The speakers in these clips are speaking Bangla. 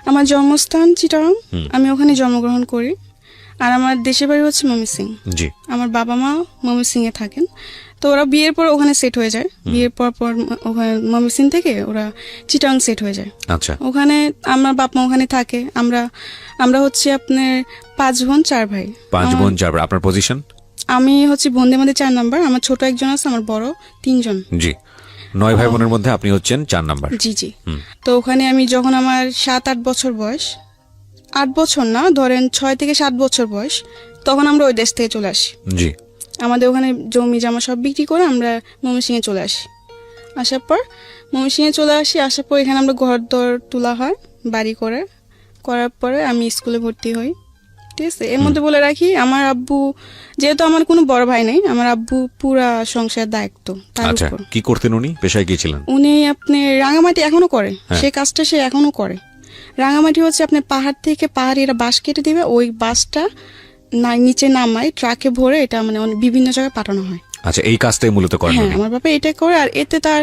আমার জন্মস্থান চিটাগাং, আমি ওখানে জন্মগ্রহণ করি। আর আমার দেশের বাড়ি হচ্ছে ময়মনসিং। জি। আমার বাবা মা ময়মনসিং এ থাকেন, তো ওরা বিয়ের পর ওখানে সেট হয়ে যায়। বিয়ের পর ওখানে ময়মনসিং থেকে ওরা চিটাগাং সেট হয়ে যায়। আচ্ছা। ওখানে আমার বাপ মা ওখানে থাকে। আমরা হচ্ছে আপনার 5 বোন 4 ভাই। 5 বোন 4 ভাই। আপনার পজিশন? আমি হচ্ছে বোনদের মধ্যে 4 নাম্বার। আমার ছোট একজন আছে, আমার বড় 3 জন। জি। 9 ভাই বোনের মধ্যে আপনি হচ্ছেন 4 নাম্বার। জি জি। তো ওখানে আমি যখন আমার 7-8 বছর বয়স, 8 বছর না, ধরেন 6 থেকে 7 বছর বয়স, তখন আমরা ওই দেশ থেকে চলে আসি। জি। আমাদের ওখানে জমি জামা সব বিক্রি করে আমরা ময়মনসিংহে চলে আসি। আসার পর আসার পর এখানে আমরা ঘর দর তোলা হয় বাড়ি করার পরে আমি স্কুলে ভর্তি হই। ঠিক আছে। এর মধ্যে বলে রাখি, আমার আব্বু, যেহেতু আমার কোনো বড় ভাই নেই, আমার আব্বু পুরা সংসারের দায়িত্ব তার আচ্ছা, উপর। কি করতেন উনি? পেশায় কি ছিলেন? উনি আপনি রাঙামাটি এখনো করে, সেই কাজটা সে এখনো করে। রাঙামাটি হচ্ছে আপনি পাহাড় থেকে এরা বাঁশ কেটে দিবে, ওই বাঁশটা নিচে নামায় ট্রাকে ভরে এটা মানে বিভিন্ন জায়গায় পাঠানো হয়। আচ্ছা, এই কাজটাই মূলত করেন? হ্যাঁ, আমার বাবা এটা করে। আর এতে তার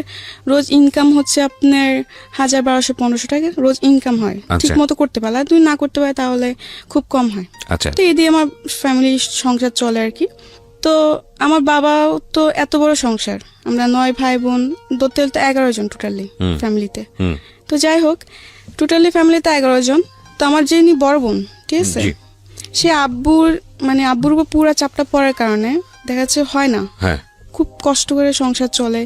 রোজ ইনকাম হচ্ছে আপনার 1000, 1200, 1500 টাকা রোজ ইনকাম হয়। ঠিক মতো করতে পারলে, আর যদি না করতে পারে তাহলে খুব কম হয়। আচ্ছা। তো এই দিয়ে আমার ফ্যামিলি সংসার চলে আর কি। তো আমার বাবাও তো এত বড় সংসার, আমরা 9 ভাই বোন, ধরতে 11 জন টোটালি ফ্যামিলিতে। তো যাই হোক, টোটালি ফ্যামিলিতে 11 জন। তো আমার যিনি বড় বোন, ঠিক আছে, সে আব্বুর উপর পুরা চাপটা পড়ার কারণে দেখা যাচ্ছে হয় না, খুব কষ্ট করে সংসার চলে,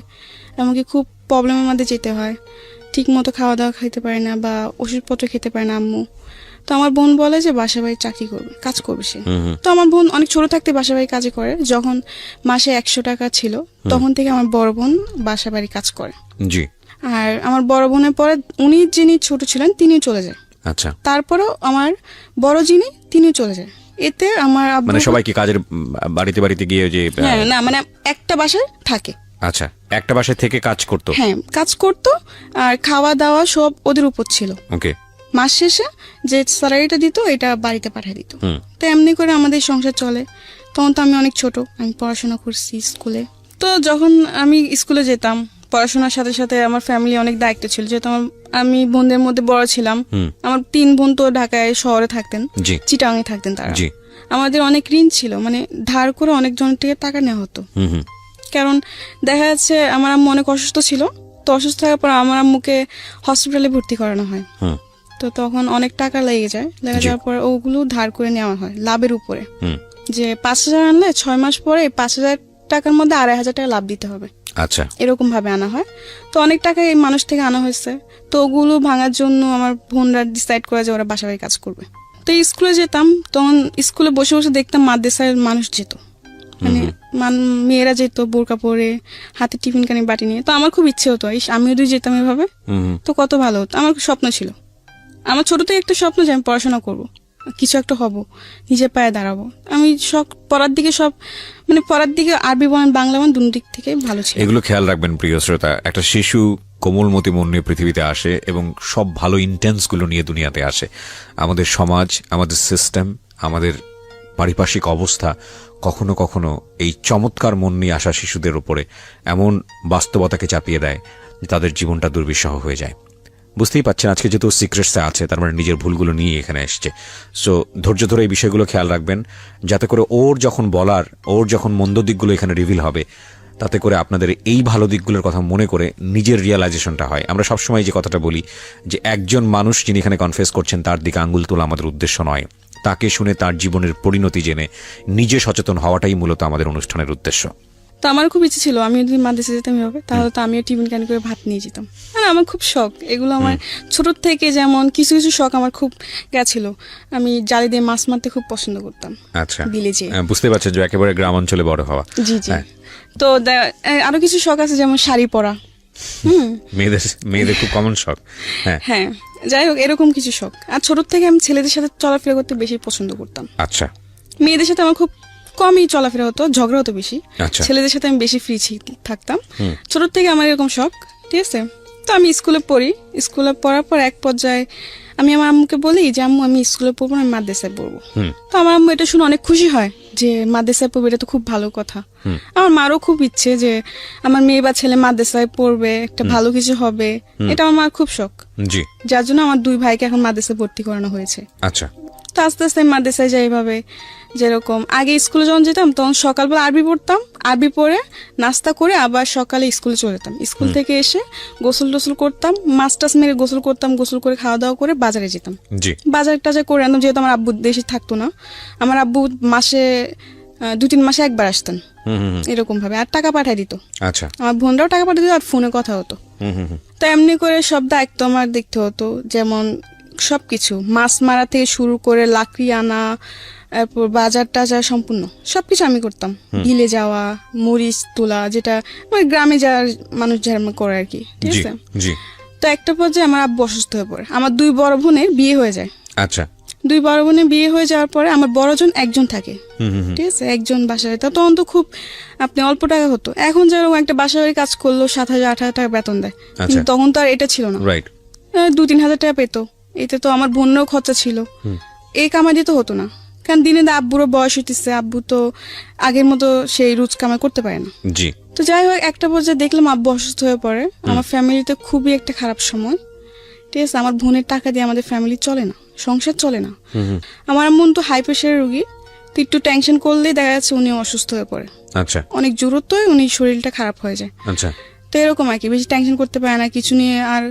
এমনকি খুব প্রবলেমের মধ্যে যেতে হয়। ঠিক মতো খাওয়া দাওয়া খেতে পারে না বা ওষুধপত্র খেতে পারে না আম্মু। তো আমার বোন বলে যে বাসা বাড়ি চাকরি করবে, কাজ করবে সে। তো আমার বোন অনেক ছোট থাকতে বাসা বাড়ি কাজে করে। যখন মাসে 100 টাকা ছিল তখন থেকে আমার বড় বোন বাসা বাড়ি কাজ করে। জি। আর আমার বড় বোনের পরে যিনি ছোট ছিলেন তিনি চলে যায়। আচ্ছা। তারপরেও আমার বড় তিনি চলে যায়। এতে আমার মানে সবাই কি কাজের বাড়িতে গিয়ে যে না, মানে একটা বাসায় থাকে। আচ্ছা, একটা বাসায় থেকে কাজ করতো? হ্যাঁ, কাজ করতো। আর খাওয়া দাওয়া সব ওদের উপর ছিল। ওকে। মাস শেষে যে স্যালারিটা দিত এটা বাড়িতে পাঠিয়ে দিত। তো এমনি করে আমাদের সংসার চলে। তখন তো আমি অনেক ছোট, আমি পড়াশোনা করছি স্কুলে। তো যখন আমি স্কুলে যেতাম, পড়াশোনার সাথে সাথে আমার ফ্যামিলি অনেক দায়িত্ব ছিল, যেহেতু আমি বোনদের মধ্যে বড় ছিলাম। আমার 3 বোন তো ঢাকায় শহরে থাকতেন, চিটাগাংয়ে থাকতেন তারা। আমাদের অনেক ঋণ ছিল, মানে ধার করে অনেক জনের থেকে টাকা নেওয়া হতো। কারণ দেখা যাচ্ছে আমার আম্মু অনেক অসুস্থ ছিল। তো অসুস্থ থাকার পর আমার আম্মুকে হসপিটালে ভর্তি করানো হয়। তো তখন অনেক টাকা লেগে যাওয়ার পর ওগুলো ধার করে নেওয়া হয় লাভের উপরে। যে 5000 আনলে 6 মাস পরে 5000 টাকার মধ্যে 2500 টাকা লাভ দিতে হবে। আচ্ছা। এরকম ভাবে আনা হয়। তো অনেক টাকা এই মানুষ থেকে আনা হয়েছে। তো ওগুলো ভাঙার জন্য আমার বোনরা ডিসাইড করে যে ওরা বাসা বাড়ি কাজ করবে। তো স্কুলে যেতাম, তখন স্কুলে বসে বসে দেখতাম মাদ্রাসায় মানুষ যেত, মানে মেয়েরা যেত বোরকা পরে, হাতে টিফিন কানি বাটি নিয়ে। তো আমার খুব ইচ্ছে হতো আমিও যদি যেতাম এভাবে, তো কত ভালো হতো। আমার স্বপ্ন ছিল, আমার ছোট থেকে একটা স্বপ্ন যে আমি পড়াশোনা করব, কিছু একটা হব, নিজের পায়ে দাঁড়াবো। আমি পড়ার দিকে আরবি বলেন বাংলা বলেন দুই দিক থেকে ভালো ছিল। এগুলো খেয়াল রাখবেন প্রিয় শ্রোতা। একটা শিশু কোমলমতি মন নিয়ে পৃথিবীতে আসে এবং সব ভালো ইন্টেন্স গুলো নিয়ে দুনিয়াতে আসে। আমাদের সমাজ, আমাদের সিস্টেম, আমাদের পারিপার্শ্বিক অবস্থা কখনো কখনো এই চমৎকার মন নিয়ে আসা শিশুদের উপরে এমন বাস্তবতাকে চাপিয়ে দেয় যে তাদের জীবনটা দুর্বিষহ হয়ে যায়। বুঝতেই পারছেন, আজকে যেহেতু সিক্রেটসে আছে, তার মানে নিজের ভুলগুলো নিয়ে এখানে এসছে। সো ধৈর্য ধরে এই বিষয়গুলো খেয়াল রাখবেন, যাতে করে ওর যখন মন্দ দিকগুলো এখানে রিভিল হবে, তাতে করে আপনাদের এই ভালো দিকগুলোর কথা মনে করে নিজের রিয়ালাইজেশনটা হয়। আমরা সবসময় যে কথাটা বলি যে একজন মানুষ যিনি এখানে কনফেস করছেন তার দিকে আঙ্গুল তোলা আমাদের উদ্দেশ্য নয়, তাকে শুনে তার জীবনের পরিণতি জেনে নিজে সচেতন হওয়াটাই মূলত আমাদের অনুষ্ঠানের উদ্দেশ্য। তো আমার খুব ইচ্ছে ছিল আমি যদি মাদ্রাসা যেতাম এভাবে, তাহলে তো আমিও টিফিন ক্যান করে ভাত নিয়ে যেতাম। আমার খুব শখ এগুলো। আমার ছোট থেকে যেমন কিছু কিছু শখ আমার খুব গেছিল। আমি জালি দিয়ে মাছ মারতে খুব পছন্দ করতাম। আচ্ছা, বিলেজে। বুঝতে পারছেন যে একেবারে গ্রাম অঞ্চলে বড় হওয়া। জি জি। তো আরো কিছু শখ আছে, যেমন শাড়ি পরা। মেয়েদের খুব কমন শখ। হ্যাঁ, যাই হোক, এরকম কিছু শখ। আর ছোট থেকে আমি ছেলেদের সাথে চলাফেরা করতে বেশি পছন্দ করতাম। আচ্ছা। মেয়েদের সাথে আমার খুব কমই চলাফেরা হতো, ঝগড়া হতো বেশি। ছেলেদের সাথে আমি বেশি ফ্রি থাকতাম। ছোট থেকে আমার এরকম শখ। ঠিক আছে। তো আমি স্কুলে পড়ার পর এক পর্যায়ে আমি আমার আম্মুকে বলি যে আম্মু আমি স্কুলে পড়বো না, আমি মাদ্রাসায় পড়বো। তো আমার আম্মু এটা শুনে অনেক খুশি হয়। যে মাদ্রাসায় পড়বে, এটা তো খুব ভালো কথা। আমার মারও খুব ইচ্ছে যে আমার মেয়ে বা ছেলে মাদ্রাসায় পড়বে, একটা ভালো কিছু হবে, এটা আমার মার খুব শখ। জি, যার জন্য আমার 2 ভাইকে এখন মাদ্রাসায় ভর্তি করানো হয়েছে। আচ্ছা, তো আস্তে আস্তে আমি মাদ্রাসায় যাই এভাবে। যেরকম আগে স্কুলে যখন যেতাম তখন সকালবেলা আরবি পড়তাম, আরবি পড়ে নাস্তা করে আবার সকালে স্কুলে চলে যেতাম। স্কুল থেকে এসে গোসল টোসল করতাম, মাছ টাছ মেরে গোসল করতাম, গোসল করে খাওয়া দাওয়া করে বাজারে যেতাম। জি, বাজার টাজার করে আনতাম, যেহেতু আমার আব্বু দেশে থাকতো না। আমার আব্বু মাসে 2-3 মাসে একবার আসতেন এরকম ভাবে, আর টাকা পাঠাই দিত। আচ্ছা, আমার বোনরাও টাকা পাঠিয়ে দিত, আর ফোনে কথা হতো। তো এমনি করে সব দায়িত্ব আমার দেখতে হতো, যেমন সবকিছু মাছ মারা থেকে শুরু করে লাকড়ি আনা, তারপর বাজার টাজার সম্পূর্ণ সবকিছু আমি করতাম। বিলে যাওয়া, মরিচ তোলা, যেটা ওই গ্রামে যাওয়ার মানুষ যারা করে আর কি, ঠিক জি, আছে। জি, তো একটা পর্যায়ে আমার আব্বু অসুস্থ হয়ে পড়ে, আমার 2 বড় বোনের বিয়ে হয়ে যায়। আচ্ছা, 2 বড় বোনের বিয়ে হয়ে যাওয়ার পরে আমার বড়জন একজন থাকে, ঠিক আছে, একজন বাসায়। তখন তো খুব আপনি অল্প টাকা হতো, এখন যেরকম একটা বাসায় কাজ করলো 7,000-8,000 টাকা বেতন দেয়, কিন্তু তখন তো আর এটা ছিল না। রাইট, 2-3 হাজার টাকা পেতো, এতে তো আমার বোনেরও খরচা ছিল, এই কামাই দিতে হতো না। কারণ দিনে আব্বুরও বয়স হইতেছে, আব্বু তো আগের মতো সেই রোজ কামাই করতে পারে না। জি, তো যাই হোক, একটা পর্যায়ে দেখলাম আব্বু অসুস্থ হয়ে পড়ে। আমার ফ্যামিলিতে খুবই একটা খারাপ সময়, ঠিক আছে। আমার বোনের টাকা দিয়ে আমাদের ফ্যামিলি চলে না, সংসার চলে না। আমার আম্মু তো হাই প্রেশারের রোগী, তো একটু টেনশন করলেই দেখা যাচ্ছে উনি অসুস্থ হয়ে পড়ে, আচ্ছা, অনেক জোরত্ব উনি শরীরটা খারাপ হয়ে যায়। আচ্ছা, তো এরকম আর কি, বেশি টেনশন করতে পারে না কিছু নিয়ে, আর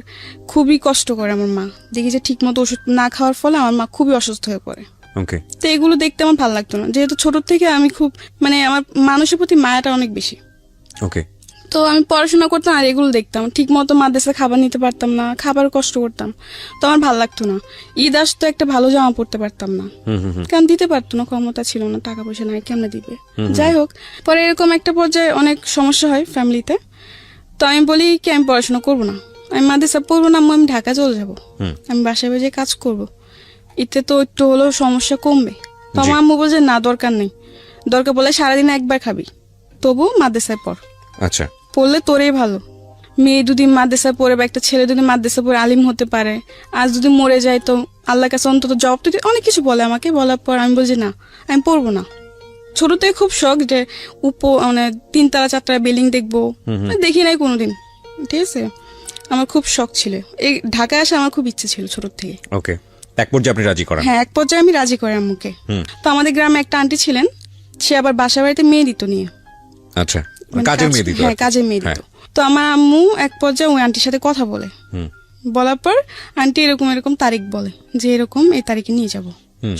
খুবই কষ্ট করে আমার মা। দেখি যে ঠিক মতো ওষুধ না খাওয়ার ফলে আমার মা খুবই অসুস্থ হয়ে পড়ে। ওকে, তো এগুলো দেখতে আমার ভালো লাগতো না, যেহেতু ছোট থেকে আমি খুব মানে আমার মানুষের প্রতি মায়াটা অনেক বেশি। ওকে, তো আমি পড়াশোনা করতাম আর এগুলো দেখতাম, ঠিক মতো মাদ্রাসা খাবার নিতে পারতাম না, খাবার কষ্ট করতাম, তো আমার ভালো লাগতো না। ঈদ আসতো, একটা ভালো জামা পড়তে পারতাম না, কারণ দিতে পারতো না, ক্ষমতা ছিল না, টাকা পয়সা নাই, কেমনে দিবে। যাই হোক, পরে এরকম একটা পর্যায়ে অনেক সমস্যা হয় ফ্যামিলিতে। তো আমি বলি কি আমি পড়াশোনা করবো না, আমি মাদ্রাসা পড়বো না, আমি ঢাকা চলে যাবো, আমি বাসায় বাজে কাজ করব, এতে তো একটু হলেও সমস্যা কমবে। তো আমার আম্মু বলছে না, দরকার নেই, দরকার বলে সারাদিন একবার খাবি, তবু মাদ্রাসায় পড়, আচ্ছা, পড়লে তোরই ভালো। মেয়ে যদি মাদ্রাসায় পড়ে বা একটা ছেলে যদি মাদ্রাসায় পড়ে আলিম হতে পারে, আজ যদি মরে যায় তো আল্লাহর কাছে অন্তত জবাব দিতে, অনেক কিছু বলে আমাকে। বলার পর আমি বলছি না, আমি পড়বো না। ছোট থেকে খুব শখ যে মানে 3 তলা 4 তলা বিল্ডিং দেখবো, দেখি নাই কোনোদিন, ঠিক আছে। আমার খুব শখ ছিল, এই ঢাকায় আসা আমার খুব ইচ্ছে ছিল ছোট থেকে। ওকে, এক পর্যায়ে আপনি রাজি করেন? হ্যাঁ, এক পর্যায়ে আমি রাজি করি আম্মুকে। তো আমাদের গ্রামে একটা আন্টি ছিলেন, সে আবার বাসা বাড়িতে মেয়ে দিত নিয়ে। আচ্ছা, মানে কাজের মেয়ে দিত? হ্যাঁ, কাজের মেয়ে দিত। তো আমার আম্মু এক পর্যায়ে ওই আন্টির সাথে কথা বলে, বলার পর আন্টি এরকম এরকম তারিখ বলে যে এরকম এই তারিখে নিয়ে যাব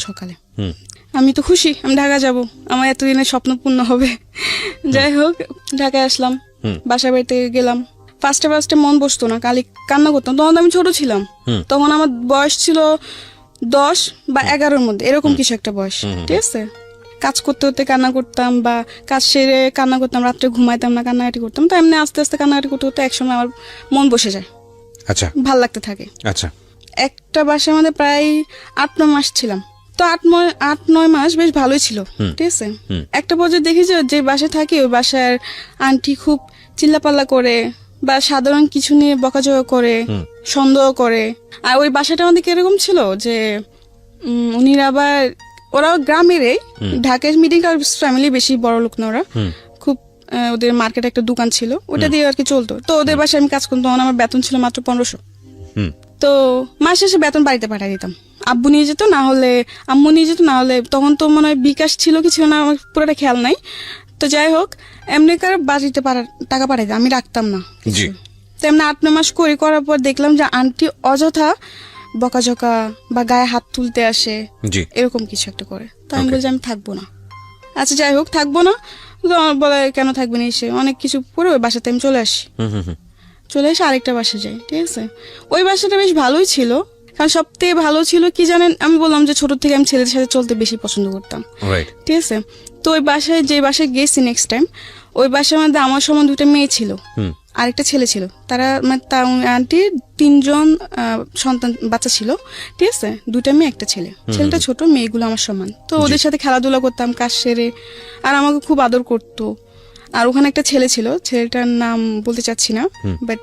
সকালে। আমি তো খুশি, আমি ঢাকা যাব, আমার এতদিনের স্বপ্ন পূর্ণ হবে। যাই হোক, ঢাকায় আসলাম, বাসা বাড়িতে গেলাম। ফার্স্টে মন বসতো না, কালি কান্না করতাম। তখন আমি ছোট ছিলাম, তখন আমার বয়স ছিল 10 বা 11-র মধ্যে, এরকম কিছু একটা বয়স, ঠিক আছে। কাজ করতে করতে কান্না করতাম, বা কাজ সেরে কান্না করতাম, রাত্রে ঘুমাইতাম না, কান্নাকাটি করতাম। তো এমনি আস্তে আস্তে কান্নাকাটি করতে করতে একসময় আমার মন বসে যায়, আচ্ছা, ভাল লাগতে থাকে। আচ্ছা, একটা বাসার মধ্যে প্রায় 8-9 মাস ছিলাম। তো 8-9 মাস বেশ ভালোই ছিল, ঠিক আছে। একটা পর্যায়ে দেখি যে বাসায় থাকি ওই বাসার আন্টি খুব চিল্লাপাল্লা করে, বা সাধারণ কিছু নিয়ে বকাঝকা করে, সন্দেহ করে। আর ওই বাসাটা আমাদের কিরকম ছিল যে উনিরা আবার, ওরা গ্রামেরই, ঢাকায় মিডিল ক্লাস ফ্যামিলি, বেশি বড় লোক না ওরা, খুব ওদের মার্কেটে একটা দোকান ছিল, ওটা দিয়ে আর কি চলতো। তো ওদের বাসায় আমি কাজ করতাম, তখন আমার বেতন ছিল মাত্র 1500। তো মাস শেষে বেতন বাড়িতে পাঠিয়ে দিতাম, আব্বু নিয়ে যেত, না হলে আম্মু নিয়ে যেত, না হলে তখন তো মনে হয় বিকাশ ছিল কি ছিল না, আমার পুরোটা খেয়াল নাই। তো যাই হোক, এমনি করে বাড়িতে টাকা পাঠাই দিতাম, আমি রাখতাম না কিছু। তো এমনি 8-9 মাস করার পর দেখলাম যে আন্টি অযথা বকাঝকা বা গায়ে হাত তুলতে আসে, এরকম কিছু একটা করে। তো আমি বলছি আমি থাকবো না। আচ্ছা যাই হোক, থাকবো না। তো আমার বলে কেন থাকবে না, এসে অনেক কিছু করে ওই বাসাতে আমি চলে আসি। চলে এসে আরেকটা বাসা যাই, ঠিক আছে। ওই বাসাটা বেশ ভালোই ছিল, কারণ সব থেকে ভালো ছিল কি জানেন, আমি বললাম যে ছোট থেকে আমি ছেলেদের সাথে চলতে বেশি পছন্দ করতাম, ঠিক আছে। তো ওই বাসায় যে বাসায় গেছি নেক্সট টাইম, ওই বাসার মধ্যে আমার সমান 2টা মেয়ে ছিল, আরেকটা ছেলে ছিল। তারা মানে আন্টির 3 জন সন্তান বাচ্চা ছিল, ঠিক আছে। 2টা মেয়ে, একটা ছেলে, ছেলেটা ছোট, মেয়েগুলো আমার সমান। তো ওদের সাথে খেলাধুলা করতাম, কাজ সেরে, আর আমাকে খুব আদর করতো। আর ওখানে একটা ছেলে ছিল, ছেলেটার নাম বলতে চাচ্ছি না, বাট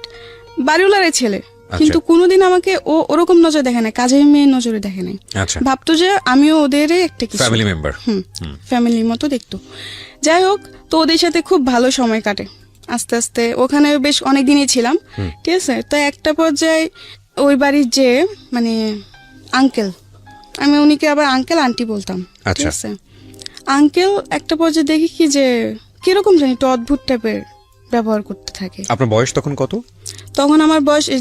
বাড়িওয়ালার ছেলে, কিন্তু কোনোদিন আমাকে ওরকম নজরে দেখে নাই, কাজের মেয়ের নজরে দেখে নাই। আচ্ছা, ভাবতো যে আমিও ওদের একটা কিছু ফ্যামিলি মেম্বার। ফ্যামিলির মতো দেখতো। যাই হোক, তো ওদের সাথে খুব ভালো সময় কাটে। আস্তে আস্তে ওখানে বেশ অনেকদিনই ছিলাম, ঠিক আছে। তো একটা পর্যায়ে ওই বাড়ির যে মানে আঙ্কেল, আমি উনিকে আবার আঙ্কেল আন্টি বলতাম, ঠিক আচ্ছা। আছে। আঙ্কেল একটা পর্যায়ে দেখি কি যে কিরকম জানি একটু অদ্ভুত টাইপের ব্যবহার করতে থাকে। আপনার বয়স তখন কত? তখন আমার বয়স এই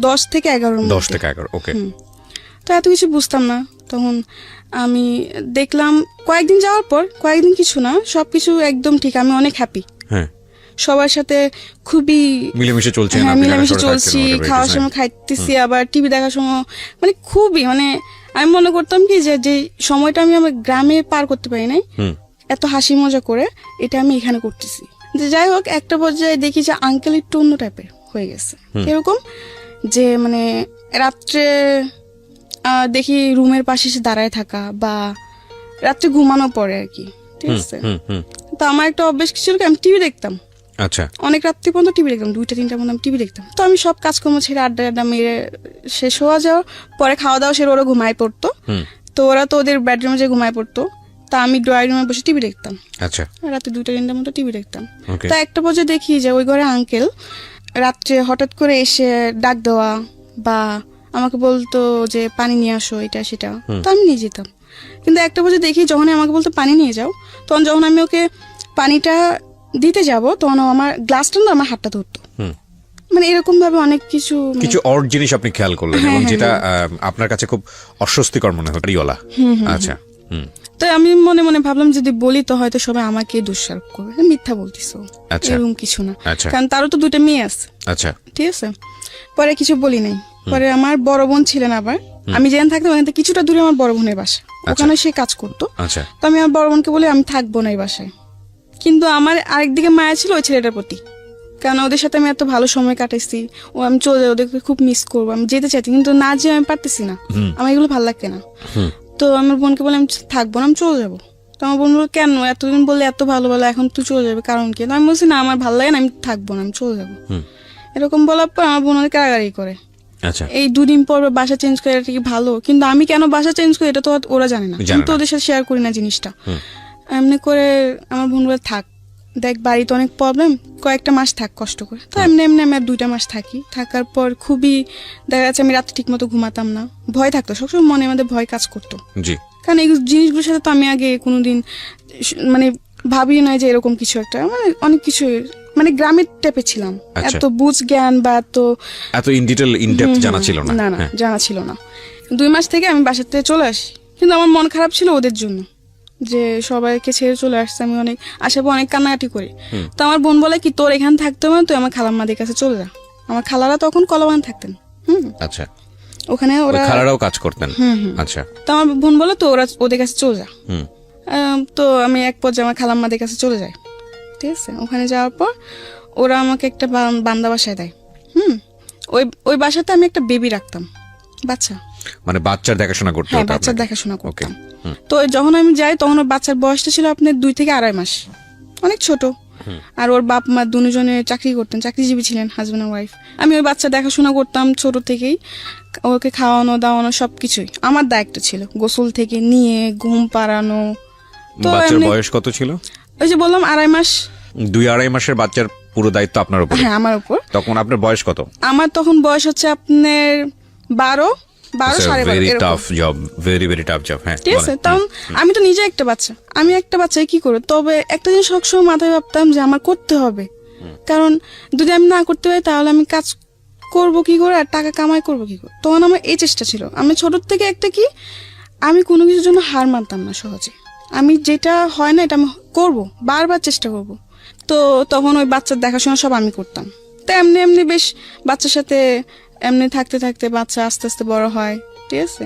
10 থেকে 11। 10 থেকে 11, ওকে। তো এত কিছু বুঝতাম না তখন। আমি দেখলাম কয়েকদিন যাওয়ার পর, কয়েকদিন কিছু না, সবকিছু একদম ঠিক, আমি অনেক হ্যাপি, হ্যাঁ, সবার সাথে খুবই মিলেমিশে চলছে। হ্যাঁ, মিলেমিশে চলছি, খাওয়ার সময় খাইতেছি, আবার টিভি দেখার সময় মানে খুবই মানে আমি মনে করতাম কি যে যে সময়টা আমি আমার গ্রামে পার করতে পারি নাই এত হাসি মজা করে, এটা আমি এখানে করতেছি। যে যাই হোক, একটা পর্যায়ে দেখি যে আঙ্কেল একটু অন্য টাইপের হয়ে গেছে। এরকম যে মানে রাত্রে দেখি রুমের পাশে এসে দাঁড়ায় থাকা, বা রাত্রে ঘুমানো পরে আর কি, ঠিক আছে। তো আমার একটা অভ্যেস ছিল কি, আমি টিভি দেখতাম। আচ্ছা, অনেক রাত্রি পর্যন্ত টিভি দেখতাম, 2টা-3টা পর্যন্ত আমি টিভি দেখতাম। তো আমি সব কাজকর্ম ছেড়ে আড্ডা মেরে শেষ হওয়া যাওয়ার পরে খাওয়া দাওয়া সেরে ওরা ঘুমায় পড়তো। তো ওরা তো ওদের বেডরুমে যে ঘুমায় পড়তো, তা আমি ড্রয়িং রুমে বসে টিভি দেখতাম। আচ্ছা, রাতে 2টা-3টার মতো টিভি দেখতাম। Okay. তো একটা পর্যায়ে দেখি যে ওই ঘরে আঙ্কেল রাত্রে হঠাৎ করে এসে ডাক দেওয়া, বা আমাকে বলতো যে পানি নিয়ে আসো, এটা সেটা। তো আমি নিয়ে যেতাম। কিন্তু একটা পর্যায়ে দেখি যখন আমাকে বলতো পানি নিয়ে যাও, তখন যখন আমি ওকে পানিটা দিতে যাব, তখন ও আমার গ্লাসটা না আমার হাতটা ধরতো। মানে এরকম ভাবে অনেক কিছু কিছু অড জিনিস আপনি খেয়াল করলেন, এবং যেটা আপনার কাছে খুব অস্বস্তিকর মনে হয় রিওলা। আচ্ছা, তো আমি মনে মনে ভাবলাম যদি বলি তো হয়তো সবাই আমাকে দোষারোপ করবে, মিথ্যা বলতিস, আচ্ছা। এরকম কিছু না। আচ্ছা। কারণ তারও তো 2টা মেয়ে আছে, আচ্ছা, ঠিক আছে। পরে কিছু বলি নাই। পরে আমার বড় বোন ছিলেন, আবার আমি যেখানে থাকতাম ওখান থেকে কিছুটা দূরে আমার বড় বোনের বাসা, ওখানে সে কাজ করতো। আচ্ছা, তো আমি আমার বড় বোনকে বলি আমি থাকবো না এই বাসায়। কিন্তু আমার আরেকদিকে মায়া ছিল ওই ছেলেটার প্রতি, কারণ ওদের সাথে আমি এত ভালো সময় কাটাইছি, ও আমি চলে যাই, ওদেরকে খুব মিস করবো, আমি যেতে চাইছি কিন্তু না যেয়ে আমি পারতেছি না, আমার এগুলো ভালো লাগছে না। তো আমার বোনকে বলে আমি থাকবো না, আমি চলে যাবো। তো আমার বোন বললো কেন, এতদিন বললে এত ভালো ভালো, এখন তুই চলে যাবে, কারণ কি? আমি বলছি না আমার ভালো লাগে না, আমি থাকবো না, আমি চলে যাবো। এরকম বলার পর আমার বোন অনেক কারাগারি করে। আচ্ছা, এই 2 দিন পর বাসা চেঞ্জ করে, এটা কি ভালো? কিন্তু আমি কেন বাসা চেঞ্জ করি এটা তো ওরা জানে না, আমি তো ওদের সাথে শেয়ার করি না জিনিসটা। এমনি করে আমার বোন বলে থাক, দেখ বাড়িতে অনেক প্রবলেম, কয়েকটা মাস থাক কষ্ট করে। তো এমনি এমনি আমি আর 2টা মাস থাকি। থাকার পর খুবই দেখা যাচ্ছে আমি রাতে ঠিক মতো ঘুমাতাম না, ভয় থাকতো সবসময়, মনে মধ্যে ভয় কাজ করতো। জি, কারণ এই জিনিসগুলোর সাথে তো আমি আগে কোনোদিন মানে ভাবি নাই যে এরকম কিছু একটা, মানে অনেক কিছু মানে গ্রামের টাইপে ছিলাম, এত বুঝ জ্ঞান বা এত ইন ডিটেল ইন ডেপথ জানা ছিল না। না জানা ছিল না। 2 মাস থেকে আমি বাসার থেকে চলে আসি, কিন্তু আমার মন খারাপ ছিল ওদের জন্য, যে সবাইকে ছেড়ে চলে আসছে। আমি অনেক আসার পর অনেক কান্নাকাটি করি। তো আমার বোন বলে কি তোর এখানে থাকতে হবে না, তুই আমার খালাম্মাদের কাছে চলে যা। আমার খালারা তখন কলাবাগান থাকতেন। আচ্ছা, ওখানে ওরা খালারাও কাজ করতেন। আচ্ছা, তো আমার বোন বলে তো ওরা ওদের কাছে চলে যা। তো আমি এক পর্যায়ে আমার খালাম্মাদের কাছে চলে যাই, ঠিক আছে। ওখানে যাওয়ার পর ওরা আমাকে একটা বান্দা বাসায় দেয়। ওই বাসাতে আমি একটা বেবি রাখতাম, বাচ্চা, মানে বাচ্চার দেখাশোনা করতে হ্যাঁ হতো বাচ্চার আপনাকে। দেখাশোনা করতাম। তো যখন আমি যাই তখন ওর বাচ্চার বয়সটা ছিল আপনার 2 থেকে 2.5 মাস, অনেক ছোট। আর ওর বাপ মা দুজনে চাকরি করতেন, চাকরিজীবী ছিলেন, হাজবেন্ড আর ওয়াইফ। আমি ওই বাচ্চা দেখাশোনা করতাম ছোট থেকেই, ওকে খাওয়ানো দাওয়ানো সবকিছুই আমার দায়িত্ব ছিল, গোসল থেকে নিয়ে ঘুম পাড়ানো। তো বাচ্চার বয়স কত ছিল? ওই যে বললাম 2.5 মাস। 2-2.5 মাসের বাচ্চার পুরো দায়িত্ব আপনার উপর? হ্যাঁ আমার উপর। তখন আপনার বয়স কত? আমার তখন বয়স হচ্ছে আপনার 12 12 very 12.5 tough job, very very tough job. হ্যাঁ, ঠিক আছে। তখন আমি তো নিজে একটা বাচ্চা, আমি একটা বাচ্চায় কি করবো? তবে একটা জিনিস সবসময় মাথায় ভাবতাম যে আমার করতে হবে, কারণ যদি আমি না করতে পারি তাহলে আমি কাজ করব কি করে আর টাকা কামাই করব কি করে। তখন আমার এই চেষ্টা ছিল। আমি ছোট থেকে একটা কি, আমি কোনো কিছুর জন্য হার মানতাম না সহজে। আমি যেটা হয় না এটা আমি করব, বারবার চেষ্টা করব। তো তখন ওই বাচ্চার দেখাশোনা সব আমি করতাম। তো এমনি এমনি বেশ বাচ্চার সাথে এমনি থাকতে থাকতে বাচ্চা আস্তে আস্তে বড় হয়, ঠিক আছে।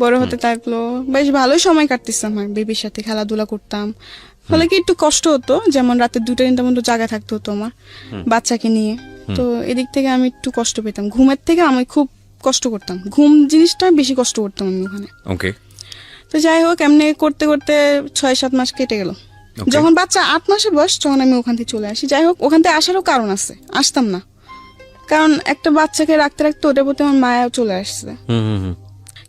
বড় হতে থাকলো, বেশ ভালোই সময় কাটতেছিলাম, আমার বেবির সাথে খেলাধুলা করতাম। ফলে কি একটু কষ্ট হতো, যেমন রাতে 2টা-3টা পর্যন্ত জায়গা থাকতে হতো আমার বাচ্চাকে নিয়ে। তো এদিক থেকে আমি একটু কষ্ট পেতাম, ঘুমের থেকে আমি খুব কষ্ট করতাম, ঘুম জিনিসটা বেশি কষ্ট করতাম আমি ওখানে। ওকে। তো যাই হোক এমনি করতে করতে 6-7 মাস কেটে গেল। যখন বাচ্চা 8 মাসের বয়স তখন আমি ওখান থেকে চলে আসি। যাই হোক ওখান থেকে আসারও কারণ আছে, আসতাম না, কারণ একটা বাচ্চাকে রাখতে রাখতে ওটার প্রতি আমার মায়াও চলে আসছে। হুম হুম হুম।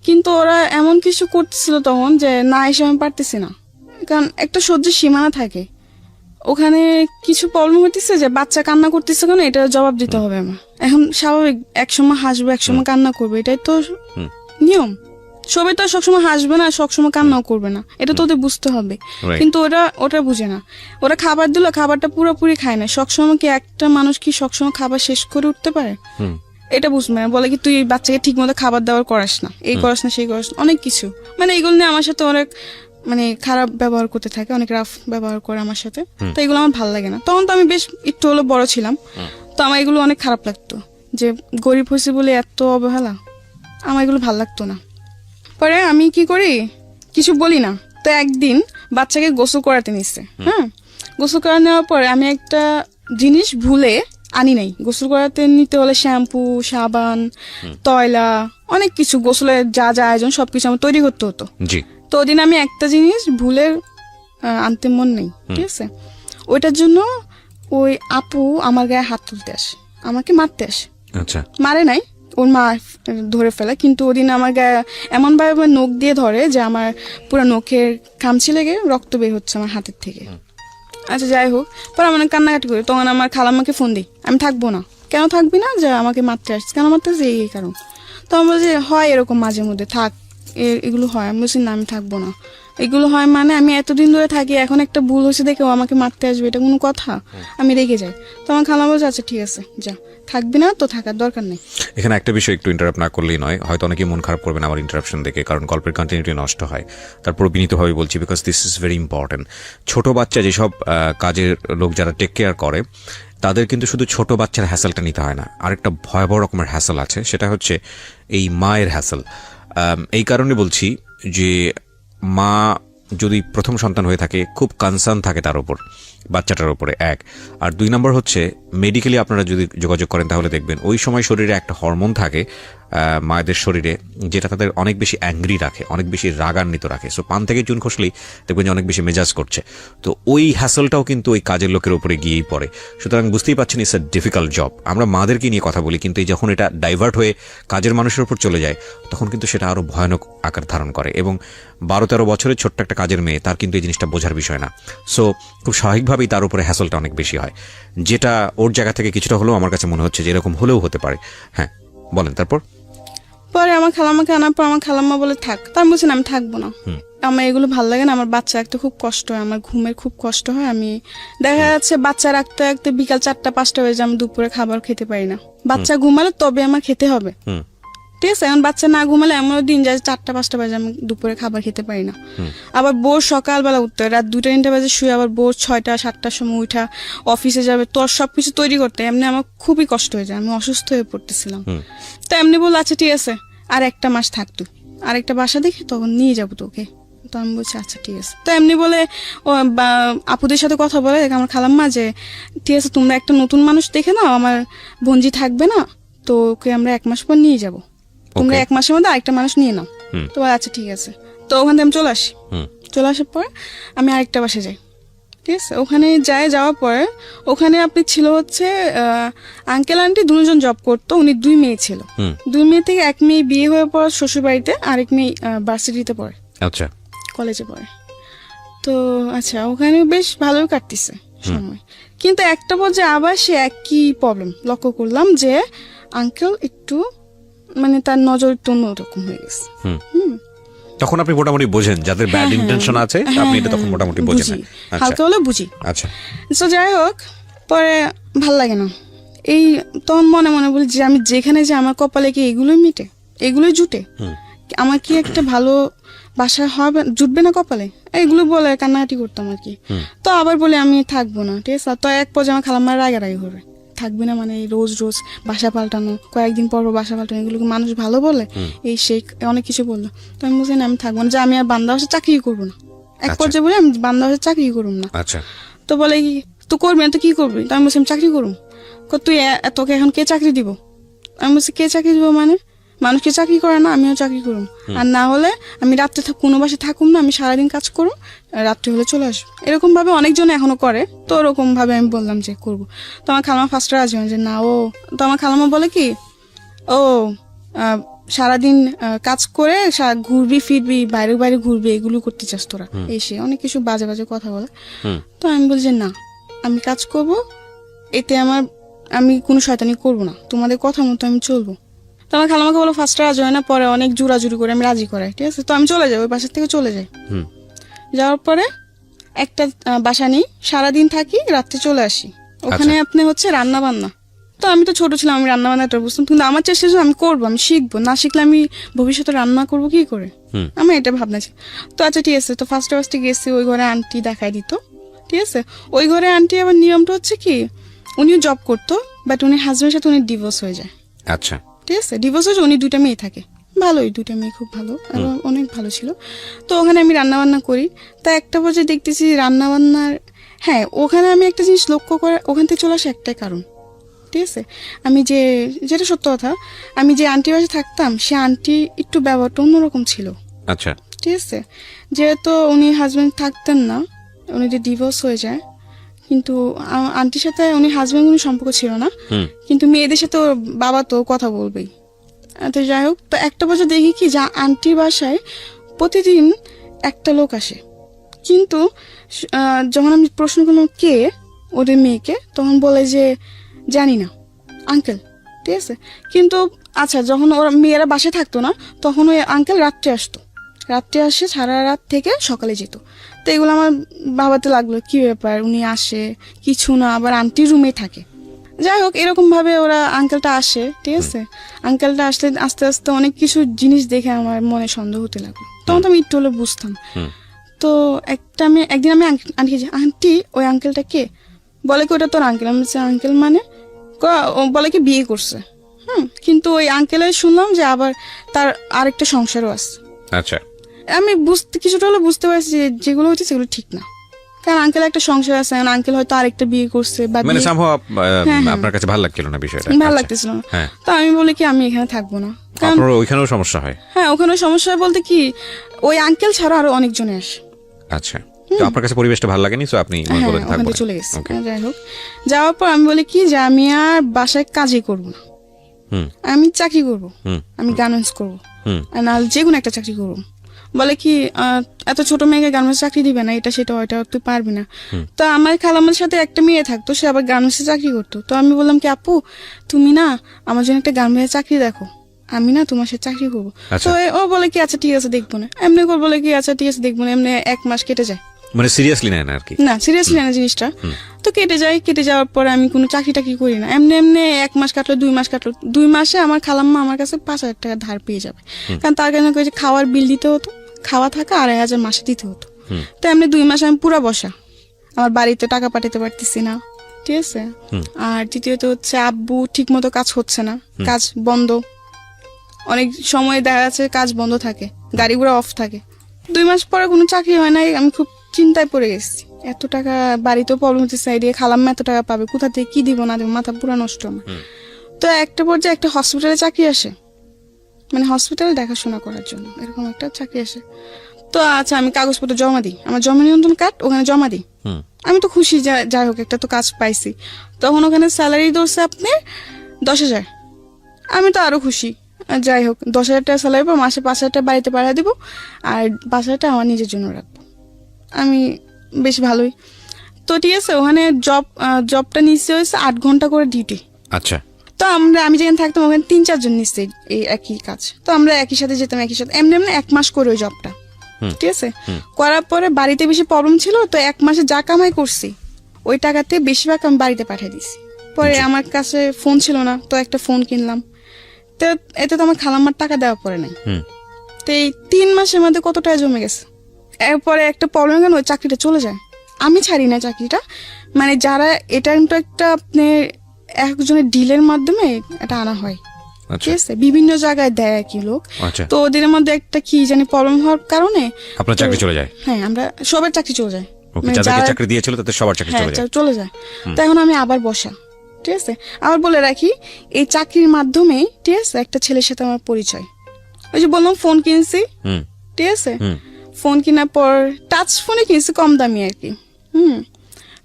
কিন্তু ওরা এমন কিছু করতেছিল তখন যে না এসে আমি পারতেছি না, কারণ একটা সহ্যের সীমানা থাকে। ওখানে কিছু প্রবলেম হইতেছে যে বাচ্চা কান্না করতেছে কেন, এটা জবাব দিতে হবে আমার। এখন স্বাভাবিক, একসময় হাসবে একসময় কান্না করবে, এটাই তো নিয়ম। সবাই তো আর সবসময় হাসবে না, সবসময় কান্নাও করবে না, এটা তো ওদের বুঝতে হবে। কিন্তু ওটা বুঝে না। ওরা খাবার দিল, খাবারটা পুরোপুরি খায় না। সবসময় কি একটা মানুষ কি সবসময় খাবার শেষ করে উঠতে পারে? এটা বুঝবে না, বলে কি তুই বাচ্চাকে ঠিক মতো খাবার দাবার করাস না, এই করাস না সেই করাস না, অনেক কিছু। মানে এগুলো নিয়ে আমার সাথে অনেক মানে খারাপ ব্যবহার করতে থাকে, অনেক রাফ ব্যবহার করে আমার সাথে। তো এগুলো আমার ভালো লাগে না। তখন তো আমি বেশ একটু হলো বড় ছিলাম, তো আমার এগুলো অনেক খারাপ লাগতো যে গরিব হয়েছে বলে এত অবহেলা, আমার এগুলো ভালো লাগতো না। পরে আমি কি করি, কিছু বলি না। তো একদিন বাচ্চাকে গোসল করাতে নিচ্ছে। হ্যাঁ, গোসল করা নেওয়ার পরে আমি একটা জিনিস ভুলে আনি নাই। গোসল করাতে নিতে হলে শ্যাম্পু, সাবান, তয়লা, অনেক কিছু, গোসলের যা যা আয়োজন সবকিছু আমার তৈরি করতে হতো। জি। তো ওদিন আমি একটা জিনিস ভুলে আনতে মন নেই, ঠিক আছে। ওইটার জন্য ওই আপু আমার গায়ে হাত তুলতে আসে, আমাকে মারতে আসে। আচ্ছা। মারে নাই, ওর মা ধরে ফেলে, কিন্তু ওদিন আমার গায়ে এমন ভাবে নখ দিয়ে ধরে যে আমার পুরো নখের খামচি লেগে রক্ত বের হচ্ছে আমার হাতের থেকে। আচ্ছা যাই হোক, পরে আমার কান্নাকাটি করি। তখন আমার খালাম্মাকে ফোন দিই, আমি থাকবো না। কেন থাকবি না? যে আমাকে মারতে আসছে। কেন মারতে আসছে? এই কারণ। তো আমি বলছি হয় এরকম মাঝে মধ্যে, থাক, এগুলো হয়। আমি বলছি না, আমি থাকবো না। এগুলো হয় মানে আমি এতদিন ধরে থাকি, এখন একটা ভুল হয়েছে দেখে ও আমাকে মারতে আসবে, এটা কোনো কথা? আমি রেগে যাই। তো আমার খালাম্মা বলছে আচ্ছা ঠিক আছে যা, থাকবি না তো থাকার দরকার নেই। এখানে একটা বিষয় একটু ইন্টারাপ্ট না করলেই নয়, হয়তো অনেকেই মন খারাপ করবেন আমার ইন্টারাপশন দেখে, কারণ গল্পের কন্টিনিউটি নষ্ট হয়। তারপর বিনীতভাবে বলছি, because this is very important. ছোট বাচ্চা যেসব কাজের লোক যারা টেক কেয়ার করে, তাদের কিন্তু শুধু ছোট বাচ্চার হ্যাসেলটা নিতে হয় না, আরেকটা ভয়াবহ রকমের হ্যাসেল আছে, সেটা হচ্ছে এই মায়ের হ্যাসেল। এই কারণে বলছি যে মা যদি প্রথম সন্তান হয়ে থাকে, খুব কনসার্ন থাকে তার উপর, বাচ্চাটার উপরে, এক। আর দুই নম্বর হচ্ছে মেডিকেলি আপনারা যদি যোগাযোগ করেন তাহলে দেখবেন ওই সময় শরীরে একটা হরমোন থাকে মায়েদের শরীরে, যেটা তাদের অনেক বেশি অ্যাংরি রাখে, অনেক বেশি রাগান্বিত রাখে। সো পান থেকে চুন খসলেই দেখবেন যে অনেক বেশি মেজাজ করছে। তো ওই হ্যাসেলটাও কিন্তু ওই কাজের লোকের উপরে গিয়েই পড়ে। সুতরাং বুঝতেই পারছেন ইটস এ ডিফিকাল্ট জব। আমরা মাদেরকে নিয়ে কথা বলি, কিন্তু যখন এটা ডাইভার্ট হয়ে কাজের মানুষের উপর চলে যায়, তখন কিন্তু সেটা আরো ভয়ানক আকার ধারণ করে। এবং 12-13 বছরের ছোট্ট একটা কাজের মেয়ে, তার কিন্তু এই জিনিসটা বোঝার বিষয় না। সো খুব স্বাভাবিকভাবেই তার উপরে হ্যাসেলটা অনেক বেশি হয়, যেটা ওর জায়গা থেকে কিছুটা হলেও আমার কাছে মনে হচ্ছে যে এরকম হলেও হতে পারে। হ্যাঁ বলেন। তারপর পরে আমার খালাম্মাকে আনার পর আমার খালাম্মা বলে থাক। তা আমি বলছি না, আমি থাকবো না, আমার এগুলো ভালো লাগে না। আমার বাচ্চা রাখতে খুব কষ্ট হয়, আমার ঘুমের খুব কষ্ট হয়। আমি দেখা যাচ্ছে বাচ্চা রাখতে রাখতে বিকাল 4টা-5টা বাজে, আমি দুপুরে খাবার খেতে পারি না। বাচ্চা ঘুমালে তবে আমার খেতে হবে, ঠিক আছে। এখন বাচ্চা না ঘুমালে এমনও দিন যায় 4টা-5টা বাজে আমি দুপুরে খাবার খেতে পারি না। আবার বোর সকালবেলা উঠতে হয়, রাত 2টা-3টা বাজে শুয়ে আবার বোর 6টা-7টার সময় উঠা অফিসে যাবে, তোর সবকিছু তৈরি করতে এমনি আমার খুবই কষ্ট হয়ে যায়, আমি অসুস্থ হয়ে পড়তেছিলাম। তো এমনি বললো আচ্ছা ঠিক আছে, আর 1 মাস থাক তুই, আরেকটা বাসা দেখে তখন নিয়ে যাবো তোকে। তো আমি বলছি আচ্ছা ঠিক আছে। তো এমনি বলে ও আপুদের সাথে কথা বলে আমার খালাম্মা যে ঠিক আছে তোমরা একটা নতুন মানুষ দেখে নাও, আমার বোনজি থাকবে না, তো ওকে আমরা 1 মাস পর নিয়ে যাবো, তোমরা 1 মাসের মধ্যে আরেকটা মানুষ নিয়ে নাও। তো আচ্ছা ঠিক আছে। তো ওখান থেকে আমি চলে আসি। চলে আসার পর আমি আরেকটা বাসে যাই, ঠিক আছে। ওখানে যাওয়ার পরে ওখানে আপনি ছিল হচ্ছে আঙ্কেল আন্টি দুজন জব করতো, উনি 2 মেয়ে ছিল। 2 মেয়ে থেকে 1 মেয়ে বিয়ে হয়ে পড়ে শ্বশুর বাড়িতে, আরেক মেয়ে ভার্সিটিতে পড়ে, আচ্ছা কলেজে পড়ে। তো আচ্ছা ওখানে বেশ ভালোই কাটতেছে সময়, কিন্তু একটা পর্যায়ে আবার সে একই প্রবলেম লক্ষ্য করলাম যে আঙ্কেল একটু মানে তার নজর একটু অন্যরকম হয়ে গেছে। তখন আপনি মোটামুটি বোঝেন যাদের ব্যাড ইন্টেনশন আছে, আপনি এটা তখন মোটামুটি বোঝেন, হালকা হলে বুঝি। আচ্ছা তো যাই হোক, পরে ভাল লাগে না। এই তখন মনে মনে বলি যে আমি যেখানে যে আমার কপালে কি এগুলোই মিটে, এগুলোই জুটে, আমার কি একটা ভালো বাসা হবে, জুটবে না কপালে, এগুলো বলে কান্নাকাটি করতাম আর কি। তো আবার বলে আমি থাকবো না, ঠিক আছে। তো এক পর্যায়ে আমার খালাম্মার রাগারাগি হবে, থাকবি না মানে রোজ রোজ বাসা পাল্টানো, কয়েকদিন পর বাসা পাল্টানো, এগুলোকে মানুষ ভালো বলে, এই সেই অনেক কিছু বললো। তো আমি বলছি না, আমি থাকবো না, যে আমি আর বান্দা বাসা চাকরি করবো না। এক পর্যায়ে বলে আমি বান্দা বাসা চাকরি করুম না। তো বলে কি তুই করবি না তো কি করবি? তো আমি বলছি আমি চাকরি করুম। তুই তোকে এখন কে চাকরি দিব? আমি বলছি কে চাকরি দিব মানে? মানুষকে চাকরি করে না, আমিও চাকরি করুম। আর না হলে আমি রাত্রে কোনো বাসে থাকুম না, আমি সারাদিন কাজ করুম, রাত্রে হলে চলে আসবো। এরকম ভাবে অনেকজন এখনো করে। তো ওরকম ভাবে আমি বললাম যে করবো। তো আমার খালামা ফার্স্টে রাজি হয় যে না ও, তো আমার খালামা বলে কি ও সারাদিন কাজ করে ঘুরবি ফিরবি, বাইরে বাইরে ঘুরবি, এগুলো করতে চাস তোরা, এসে অনেক কিছু বাজে বাজে কথা বলে। তো আমি বলি যে না, আমি কাজ করব, এতে আমি কোনো শয়তানি করবো না, তোমাদের কথা মতো আমি চলবো। তো আমার খালামাকে বলো ফার্স্টে রাজি হয় না, পরে অনেক জোরাজুরি করে আমি রাজি করাই, ঠিক আছে। তো আমি চলে যাই, ওই বাসার থেকে চলে যাই। যাওয়ার পরে একটা বাসা নেই, সারাদিন থাকি, রাত্রে চলে আসি। ওখানে আপনি হচ্ছে রান্না বান্না। তো আমি তো ছোট ছিলাম, আমি রান্না বান্নাটা বুঝতাম, কিন্তু আমার চেষ্টা ছিল আমি করবো, আমি শিখবো, না শিখলে আমি ভবিষ্যতে রান্না করবো কি করে, আমার এটা ভাবনা ছিল। তো আচ্ছা ঠিক আছে, তো ফার্স্টে গেছি, ওই ঘরে আন্টি দেখাই দিত, ঠিক আছে। ওই ঘরে আন্টি আবার নিয়মটা হচ্ছে কি, উনিও জব করতো, বাট উনি হাজবেন্ডের সাথে উনি ডিভোর্স হয়ে যায়। আচ্ছা, ঠিক আছে, ডিভোর্স হয়েছে, উনি 2টা মেয়ে থাকে, ভালোই, 2টা মেয়ে খুব ভালো, আরো অনেক ভালো ছিল। তো ওখানে আমি রান্না বান্না করি। তা একটা পর্যায়ে দেখতেছি রান্না বান্নার, হ্যাঁ ওখানে আমি একটা জিনিস লক্ষ্য করে, ওখান থেকে চলে আসে একটাই কারণ, ঠিক আছে। আমি যেটা সত্য কথা, আমি যে আন্টির বাসায় থাকতাম, সে আন্টি একটু ব্যবহারটা অন্যরকম ছিল। আচ্ছা, ঠিক আছে, যেহেতু উনি হাজবেন্ড থাকতেন না, উনি যে ডিভোর্স হয়ে যায়, কিন্তু আন্টির সাথে উনি হাজবেন্ড কোনো সম্পর্ক ছিল না, কিন্তু মেয়েদের সাথে ওর বাবা তো কথা বলবেই। তো যাই হোক, তো একটা বছর দেখি কি যা আন্টির বাসায় প্রতিদিন একটা লোক আসে, কিন্তু যখন আমি প্রশ্ন করলাম কে ওদের মেয়েকে, তখন বলে যে জানি না আঙ্কেল, ঠিক আছে। কিন্তু আচ্ছা, যখন ওরা মেয়েরা বাসায় থাকতো না, তখন ওই আঙ্কেল রাত্রে আসতো, রাত্রে আসে, সারা রাত থেকে সকালে যেত। তো এগুলো আমার ভাবাতে লাগলো কি ব্যাপার, উনি আসে কিছু না, আবার আন্টির রুমে থাকে। যাই হোক, এরকম ভাবে ওরা আঙ্কেলটা আসে, ঠিক আছে। আঙ্কেলটা আসলে আস্তে আস্তে অনেক কিছু জিনিস দেখে আমার মনে সন্দেহ হতে লাগলো। তখন তো আমি একটু হলে বুঝতাম। তো একদিন আমি আন্টি আন্টি ওই আঙ্কেলটা কে, বলে কি ওটা তোর আঙ্কেল। আমি বলছি আঙ্কেল মানে, বলে কি বিয়ে করছে। কিন্তু ওই আঙ্কেলের শুনলাম যে আবার তার আরেকটা সংসারও আছে। আচ্ছা, আমি কিছুটা হলে বুঝতে পারছি যে যেগুলো হচ্ছে সেগুলো ঠিক না, কারণ আঙ্কেল একটা সংসার আছে, আঙ্কেল হয়তো আরেকটা বিয়ে করছে, বা মানে আপনার কাছে ভালো লাগছিল না বিষয়টা, ভালো লাগতেছিল না। তো আমি বলি কি আমি এখানে থাকবো না, কারণ ওইখানেও সমস্যা হয়। হ্যাঁ, ওখানে সমস্যা হয় বলতে কি, ওই আঙ্কেল ছাড়া আরো অনেকজনে আসে। আচ্ছা, তো আপনার কাছে পরিবেশটা ভালো লাগেনি, তো আপনি ওখানে চলে গেছি। যাই হোক, যাওয়ার পর আমি বলি কি যে আমি আর বাসায় কাজই করবো না, আমি চাকরি করবো, আমি গার্মেন্টস করবো, আর নাহলে যে কোনো একটা চাকরি করবো। বলে কি এত ছোট মেয়েকে গার্মেন্টস চাকরি দিবে না, এটা সেটা ওইটা তুই পারবি না। তো আমার খালামার সাথে একটা মেয়ে থাকতো, সে আবার গার্মেন্টসে চাকরি করতো। তো আমি বললাম কি আপু, তুমি না আমার জন্য একটা গার্মেন্টসে চাকরি দেখো, আমি না তোমার সাথে চাকরি করবো। তো ও বলে কি আচ্ছা ঠিক আছে দেখবো না, এমনি করে বলে কি আচ্ছা ঠিক আছে দেখবো না, এমনি 1 মাস কেটে যায়, মানে সিরিয়াসলি নেয় না আর কি। না সিরিয়াসলি না জিনিসটা। তো কেটে যাওয়ার পরে আমি কোনো চাকরি টাকরি করি না, এমনি 1 মাস কাটলো, 2 মাস কাটলো। 2 মাসে আমার খালাম্মা আমার কাছে 5,000 টাকা ধার পেয়ে যাবে, কারণ তার কারণে খাওয়ার বিল দিতে হতো, খাওয়া থাকা 2,500 মাসে দিতে হতো। তো এমনি 2 মাসে আমি পুরা বসা, আমার বাড়িতে টাকা পাঠাতে পারতেছি না, ঠিক আছে। আর দ্বিতীয়ত হচ্ছে আব্বু ঠিক মতো কাজ হচ্ছে না, কাজ বন্ধ, অনেক সময় দেখা যাচ্ছে কাজ বন্ধ থাকে, গাড়িগুলো অফ থাকে। 2 মাস পরে কোনো চাকরি হয় নাই, আমি খুব চিন্তায় পড়ে গেছি, এত টাকা বাড়িতেও প্রবলেম হচ্ছে, সাইডে খালাম্মা এত টাকা পাবে কোথা থেকে, কি দিব না দেবো, মাথা পুরো নষ্ট আমার। তো একটা পর্যায়ে একটা হসপিটালে চাকরি আসে, মানে হসপিটালে দেখাশোনা করার জন্য এরকম একটা চাকরি আসে। তো আচ্ছা আমি কাগজপত্র জমা দিই, আমার জমা নিয়ন্ত্রণ কার্ড ওখানে জমা দিই, আমি তো খুশি, যাই হোক একটা তো কাজ পাইছি। তখন ওখানে স্যালারি ধরছে আপনি 10,000, আমি তো আরো খুশি। যাই হোক 10,000 টাকা স্যালারি পর মাসে 5,000 টাকা বাড়িতে পাঠিয়ে দিব, আর 5,000 টাকা আমার নিজের জন্য রাখবো, আমি বেশ ভালোই। তো ঠিক আছে, ওখানে জবটা নিচ্ছে হয়েছে 8 ঘন্টা করে ডিউটি। আচ্ছা, তো আমি যেখানে থাকতাম ওখানে 3-4 জন নিচ্ছে এই একই কাজ, তো আমরা একই সাথে যেতাম, একই সাথে এমনি 1 মাস করে ওই জবটা, ঠিক আছে। করার পরে বাড়িতে বেশি প্রবলেম ছিল, তো 1 মাসে যা কামাই করছি ওই টাকাতে বেশিরভাগ আমি বাড়িতে পাঠিয়ে দিছি। পরে আমার কাছে ফোন ছিল না, তো একটা ফোন কিনলাম, তো এতে তো আমার খালাম্মার টাকা দেওয়া পড়ে নাই। তো এই 3 মাসের মধ্যে কত টাকা জমে গেছে। এরপরে একটা প্রবলেম কেন, ওই চাকরিটা চলে যায়, আমি ছাড়ি না চাকরিটা, মানে যারা এটা কিন্তু একটা আপনার একজনের ডিলের মাধ্যমে এটা আনা হয়, ঠিক আছে, বিভিন্ন জায়গায় দেয় একই লোক। তো ওদের মধ্যে একটা কি জানি প্রবলেম হওয়ার কারণে আপনার চাকরি চলে যায়। হ্যাঁ, আমরা সবার চাকরি চলে যায়, যাদেরকে চাকরি দিয়েছিল তাদের সবার চাকরি চলে যায়। তো এখন আমি আবার বসা, ঠিক আছে। আবার বলে রাখি, এই চাকরির মাধ্যমে ঠিক আছে একটা ছেলের সাথে আমার পরিচয়। ওই যে বললাম ফোন কিনছি, হুম ঠিক আছে, হুম ফোন কেনার পর টাচ ফোনে কিনছি, কম দামি আর কি।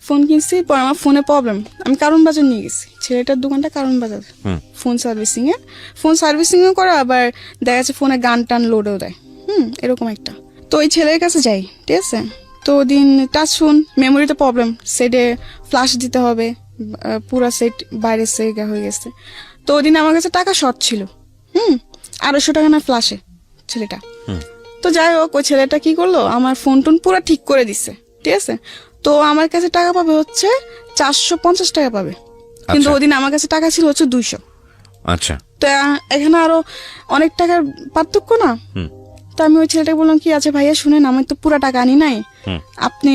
ফোন কিনছি, পর আমার ফোনে প্রবলেম, আমি কারণ বাজার নিয়ে গেছি, ছেলেটার দোকানটা কারণ বাজার, হুম ফোন সার্ভিসিং এ করে, আবার দেখা যাচ্ছে ফোনে গান টান লোডও দেয়, এরকম একটা। তো ওই ছেলের কাছে যাই, ঠিক আছে। তো ওদিন টাচ ফোন, মেমোরিতে প্রবলেম, সেটে ফ্লাশ দিতে হবে, পুরা সেট বাইরে সে হয়ে গেছে। তো ওদিন আমার কাছে টাকা শর্ট ছিল, 250 টাকা না ফ্লাশে ছেলেটা। হুম তো যাই হোক, ওই ছেলেটা কি করলো, আমার ফোন টোন পুরো ঠিক করে দিছে, ঠিক আছে। তো আমার কাছে টাকা পাবে হচ্ছে 450 টাকা পাবে, কিন্তু আচ্ছা। ওদিন আমার কাছে টাকা ছিল হচ্ছে 200। আচ্ছা। তো এখানে আরো অনেক টাকার পার্থক্য না। হুম তো আমি ওই ছেলেটাকে বললাম কি আছে ভাইয়া, শুনেন আমি তো পুরা টাকা আনি নাই, হুম আপনি,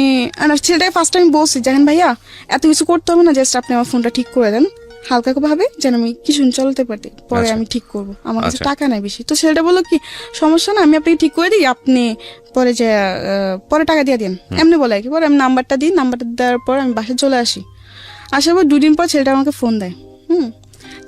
ছেলেটাকে ফার্স্ট টাইম বলছি, দেখেন ভাইয়া এত কিছু করতে হবে না, জাস্ট আপনি আমার ফোনটা ঠিক করে দেন হালকা ভাবে, যেন আমি কিছু চলতে পারি, পরে আচ্ছা। আমি ঠিক করবো, আমার কাছে আচ্ছা। টাকা নাই বেশি। তো ছেলেটা বললো কি সমস্যা না, আমি আপনাকে ঠিক করে দিই, আপনি পরে যে পরে টাকা দিয়ে দিন, এমনি বলে আর কি। পরে আমি নাম্বারটা দিই, নাম্বারটা দেওয়ার পর আমি বাসায় চলে আসি। আসার পর 2 দিন পর ছেলেটা আমাকে ফোন দেয়।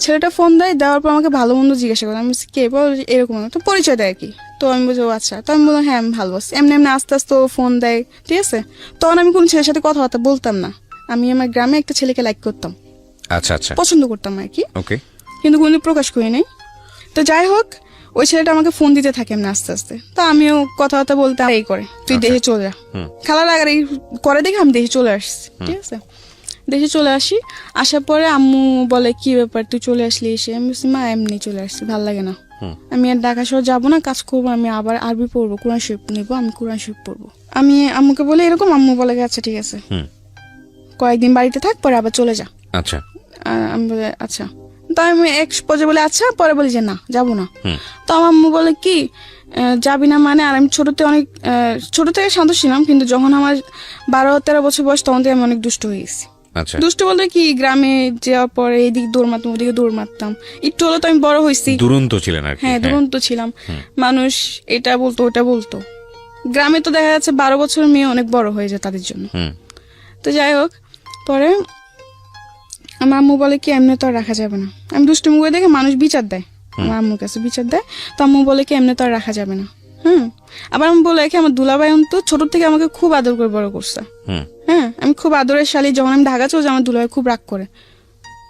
ছেলেটা ফোন দেওয়ার পর আমাকে ভালো মন্দ জিজ্ঞাসা করে, আমি বলছি, কে বল, এরকম তো পরিচয় দেয় আর কি। তো আমি বলছি ও আচ্ছা। তো আমি বললাম হ্যাঁ আমি ভালো আছি। এমনি এমনি আস্তে আস্তে ও ফোন দেয়, ঠিক আছে। তখন আমি কোন ছেলের সাথে কথাবার্তা বলতাম না, আমি আমার গ্রামে একটা ছেলেকে লাইক করতাম, আচ্ছা আচ্ছা। পছন্দ করতাম আর কি, ওকে। কিন্তু কোনোদিন প্রকাশ করি নাই। তো যাই হোক, ওই ছেলেটা আমাকে ফোন দিতে থাকে এমনি আস্তে আস্তে। তো আমিও কথাবার্তা বলতে এই করে, তুই আচ্ছা। দেশে চলে যা, হুম খেলার আগে এই করে দেখে আমি দেশে চলে আসছি, ঠিক আছে। দেশে চলে আসি, আসার পরে আম্মু বলে কি ব্যাপার তুই চলে আসলি এসে। আমি বলছি মা এমনি চলে আসছি, ভালো লাগে না, হুম আমি আর ঢাকা শহর যাবো না, কাজ করবো, আমি আবার আরবি পড়বো, কোরআন শরীফ নিবো, আমি কোরআন শরীফ পড়বো। আমি আম্মুকে বলে এরকম, আম্মু বলে আচ্ছা ঠিক আছে, হুম কয়েকদিন বাড়িতে থাক, পরে আবার চলে যা। আচ্ছা। আমি বলে আচ্ছা। তো আমি এক পর্যায়ে বলে আচ্ছা, পরে বলি যে না যাবো না। হুম তো আমার আম্মু বলে কি যাবি না মানে, আর আমি ছোট থেকে শান্ত ছিলাম, কিন্তু যখন আমার 12-13 বছর বয়স, তখন থেকে আমি অনেক দুষ্ট হয়ে গেছি। আচ্ছা। দুষ্ট বলতে কি, গ্রামে যাওয়ার পরে এইদিকে দৌড় মারতাম, ওদিকে দৌড় মারতাম, একটু হলো তো আমি বড় হয়েছি, দুরন্ত ছিলেন আর কি। হ্যাঁ দুরন্ত ছিলাম। মানুষ এটা বলতো ওটা বলতো, গ্রামে তো দেখা যাচ্ছে 12 বছরের মেয়ে অনেক বড় হয়ে যায় তাদের জন্য। হুম তো যাই হোক, পরে আমার আম্মু বলে কি এমনি তো আর রাখা যাবে না, আমি দুষ্টুমি করে দেখে মানুষ বিচার দেয়, আমার আম্মুর কাছে বিচার দেয়। তো আম্মু বলে কি এমনি তো আর রাখা যাবে না। আবার আমি বলে কি, আমার দুলাভাই তো ছোট থেকে আমাকে খুব আদর করে বড় করছে। হুম আমি খুব আদরের শালী, যখন আমি ঢাকা চলে যাই আমার দুলাভাই খুব রাগ করে,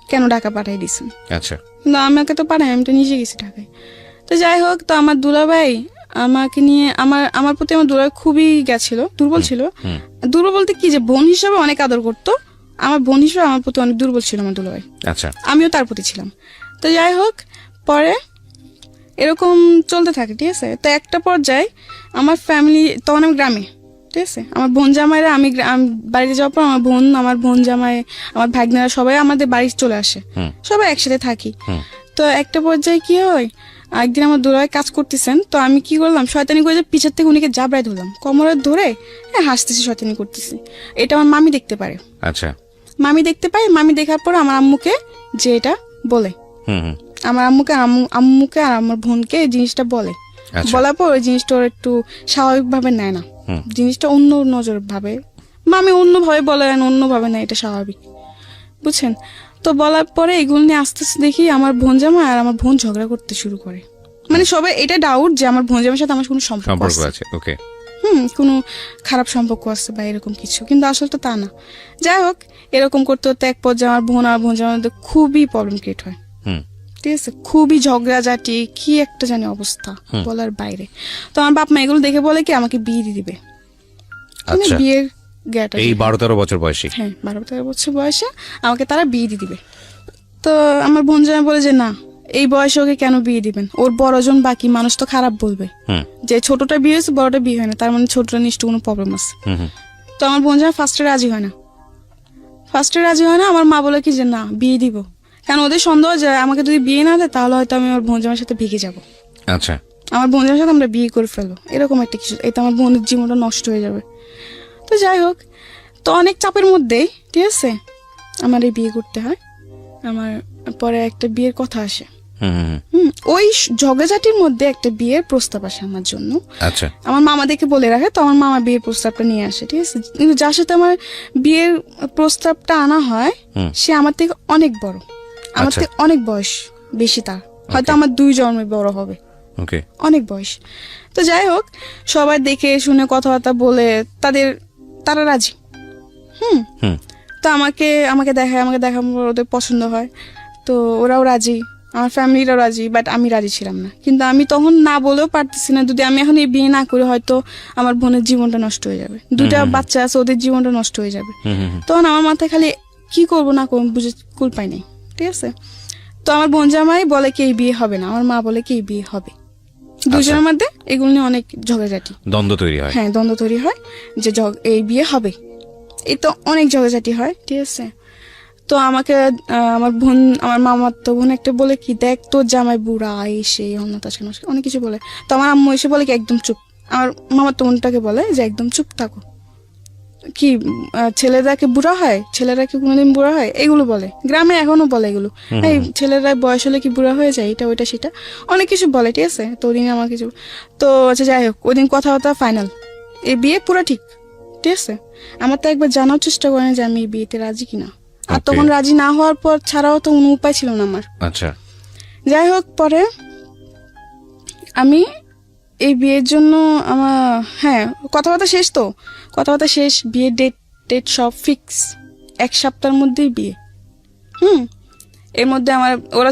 কেন ঢাকা পাঠাই দিছেন। আচ্ছা। কিন্তু আমাকে তো পাঠাই, আমি তো নিজে গেছি ঢাকায়। তো যাই হোক, তো আমার দুলাভাই আমাকে নিয়ে, আমার প্রতি আমার দুলাভাই খুবই গেছিল, দুর্বল ছিল। দুর্বল বলতে কি, যে বোন হিসাবে অনেক আদর করতো, আমার বোন হিসেবে আমার প্রতি অনেক দুর্বল ছিল আমার দুলাভাই, আচ্ছা। আমিও তার প্রতি ছিলাম। তো যাই হোক, পরে এরকম চলতে থাকে, ঠিক আছে। তো একটা পর্যায়ে আমার ফ্যামিলি, তখন আমি গ্রামে, ঠিক আছে, আমার বোন জামাইরা, আমি বাড়িতে যাওয়ার পর আমার বোন জামাই, আমার ভাগ্নেরা সবাই আমাদের বাড়ি চলে আসে, সবাই একসাথে থাকি। তো একটা পর্যায়ে কি হয়, একদিন আমার দুলাভাই কাজ করতেছেন, তো আমি কি করলাম, শয়তানি করে যে পিছের থেকে উনিকে জাবড়ায় ধরলাম, কোমরে ধরে হাসতেছি, শয়তানি করতেছি। এটা আমার মামি দেখতে পারে। আচ্ছা। মামি দেখতে পায়, মামি দেখার পর আমার আম্মুকে যে এটা বলে, হুম হুম আমার আম্মুকে আর আমার বোনকে এই জিনিসটা বলে। আচ্ছা। বলার পর ওই জিনিসটা ওর একটু স্বাভাবিক ভাবে নেয় না, জিনিসটা অন্য নজর ভাবে, মামি অন্য ভাবে বলে, অন্য ভাবে নেয়, এটা স্বাভাবিক, বুঝছেন। তো বলার পরে এগুলো নিয়ে আস্তে আস্তে দেখি আমার বোন জামা আর আমার বোন ঝগড়া করতে শুরু করে, মানে সবাই এটা ডাউট যে আমার বোন জামার সাথে আমার কোনো সম্পর্ক আছে। ওকে। কোনো খারাপ সম্পর্ক আছে বা এরকম কিছু, কিন্তু আসলে তো তা না। যাই হোক, এরকম করতে করতে এক পর্যায়ে আমার বোন আর বোন জামার মধ্যে খুবই প্রবলেম ক্রিয়েট হয়, ঠিক আছে, খুবই ঝগড়াঝাটি, কি একটা জানি অবস্থা বলার বাইরে। তো আমার বাপ মা এগুলো দেখে বলে কি আমাকে বিয়ে দিয়ে দিবে, আচ্ছা। বিয়ের গেটা, এই 12-13 বছর বয়সী, হ্যাঁ 12-13 বছর বয়সে আমাকে তারা বিয়ে দিয়ে দিবে। তো আমার বোন জামাই বলে যে না, এই বয়সে ওকে কেন বিয়ে দিবেন, ওর বড়জন বাকি মানুষ তো খারাপ বলবে, যে ছোটটা বিয়ে হয়েছে বড়টা বিয়ে হয় না, তার মানে ছোটটা নিশ্চয় কোনো প্রবলেম আছে। তো আমার বোন জামাই ফার্স্টে রাজি হয় না, আমার মা বলে কি যে না বিয়ে দিব, কেন ওদের সন্দেহ যে আমাকে যদি বিয়ে না দেয় তাহলে হয়তো আমি আমার বোন জামাইয়ের সাথে ভেগে যাবো, আচ্ছা, আমার বোন জামাইয়ের সাথে আমরা বিয়ে করে ফেলবো, এরকম একটা কিছু, এতে আমার বোনের জীবনটা নষ্ট হয়ে যাবে। তো যাই হোক, তো অনেক চাপের মধ্যেই, ঠিক আছে, আমার এই বিয়ে করতে হয়। আমার পরে একটা বিয়ের কথা আসে, ওই ঝগড়াঝাটির মধ্যে একটা বিয়ের প্রস্তাব আসে আমার জন্য। আচ্ছা, আমার মামা দেখে বলে রাখে, তো আমার মামা বিয়ের প্রস্তাবটা নিয়ে আসে, ঠিক আছে। কিন্তু যার সাথে আমার বিয়ের প্রস্তাবটা আনা হয় সে আমার থেকে অনেক বড়, আমার আচ্ছা। থেকে অনেক বয়স বেশি, তার হয়তো আমার 2 জন্মে বড় হবে, ওকে, অনেক বয়স। তো যাই হোক, সবাই দেখে শুনে কথাবার্তা বলে তারা রাজি। হুম তো আমাকে দেখায়, ওদের পছন্দ হয়, তো ওরাও রাজি, আমার ফ্যামিলিরাও রাজি, বাট আমি রাজি ছিলাম না। কিন্তু আমি তখন না বলেও পারতেছি না, যদি আমি এখন এই বিয়ে না করি হয়তো আমার বোনের জীবনটা নষ্ট হয়ে যাবে, 2টা বাচ্চা আছে, ওদের জীবনটা নষ্ট হয়ে যাবে। তখন আমার মাথায় খালি কি করব না করবো বুঝে কুল পাই নাই, ঠিক আছে। তো আমার বোন জামাই বলে কি এই বিয়ে হবে না, আমার মা বলে কি এই বিয়ে হবে। দুজনের মধ্যে এগুলো নিয়ে অনেক ঝগড়াঝাটি, দ্বন্দ্ব তৈরি হয়। হ্যাঁ, দ্বন্দ্ব তৈরি হয় যে এই বিয়ে হবে, এই তো অনেক ঝগড়াঝাটি হয়, ঠিক আছে। তো আমাকে আমার মামার তো বোন একটা বলে কি, দেখ তোর জামাই বুড়া, এই সেই অনেক কিছু বলে। তো আমার আম্মু এসে বলে কি একদম চুপ। আমার মামার তো বোনটাকে বলে যে একদম চুপ থাকো, কি ছেলেরা কি বুড়া হয়, ছেলেরা কি কোনোদিন বুড়া হয়, এগুলো বলে, গ্রামে এখনো বলে এগুলো, এই ছেলেরা বয়স হলে কি বুড়া হয়ে যায়, এটা ওইটা সেটা অনেক কিছু বলে, ঠিক আছে। তো ওদিন আমার কিছু, তো আচ্ছা যাই হোক, ওই দিন কথাবার্তা ফাইনাল, এই বিয়ে পুরো ঠিক, ঠিক আছে। আমার তো একবার জানার চেষ্টা করেন যে আমি এই বিয়েতে রাজি কিনা, আর তখন রাজি না হওয়ার পর ছাড়াও তো কোনো উপায় ছিল না আমার। আচ্ছা, যাই হোক, পরে আমি এই বিয়ের জন্য কথাবার্তা শেষ, বিয়ের ডেট সব ফিক্স, 1 সপ্তাহের মধ্যেই বিয়ে। এর মধ্যে ওরা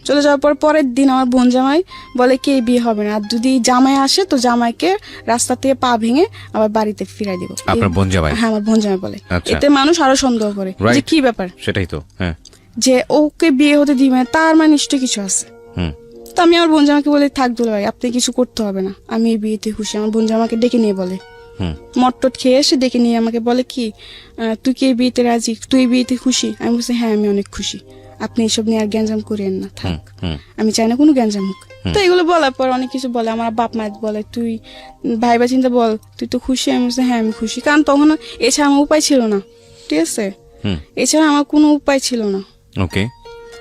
চলে যাওয়ার পরের দিন আমার বোন জামাই বলে কি এই বিয়ে হবে না, আর যদি জামাই আসে তো জামাইকে রাস্তা থেকে পা ভেঙে আবার বাড়িতে ফিরাই দিব। আপনার বোন জামাই? হ্যাঁ, আমার বোন জামাই বলে। আচ্ছা। এতে মানুষ আরো সন্দেহ করে যে কি ব্যাপার, সেটাই তো, হ্যাঁ, যে ওকে বিয়ে হতে দিবে না, তার মানে নিশ্চয়ই কিছু আছে। তো আমি আমার বোন জামাকে বলে, থাক দুলা ভাই, আপনি কিছু করতে হবে না, আমি এই বিয়েতে খুশি। আমার বোন জামাকে ডেকে নিয়ে বলে, মটটট খেয়ে এসে ডেকে নিয়ে আমাকে বলে কি, তুই কি এই বিয়েতে রাজি, তুই এই বিয়েতে খুশি? আমি বলছি হ্যাঁ, আমি অনেক খুশি, আপনি এসব নিয়ে আর গ্যাঞ্জাম করেন না, থাক, আমি চাই না কোনো গ্যাঞ্জাম হোক। তো এগুলো বলার পর অনেক কিছু বলে, আমার বাপ মা বলে তুই ভাইবা চিন্তা বল, তুই তো খুশি? আমি বলছি হ্যাঁ আমি খুশি, কারণ তখন এছাড়া আমার উপায় ছিল না, ঠিক আছে, এছাড়া আমার কোনো উপায় ছিল না। ওকে,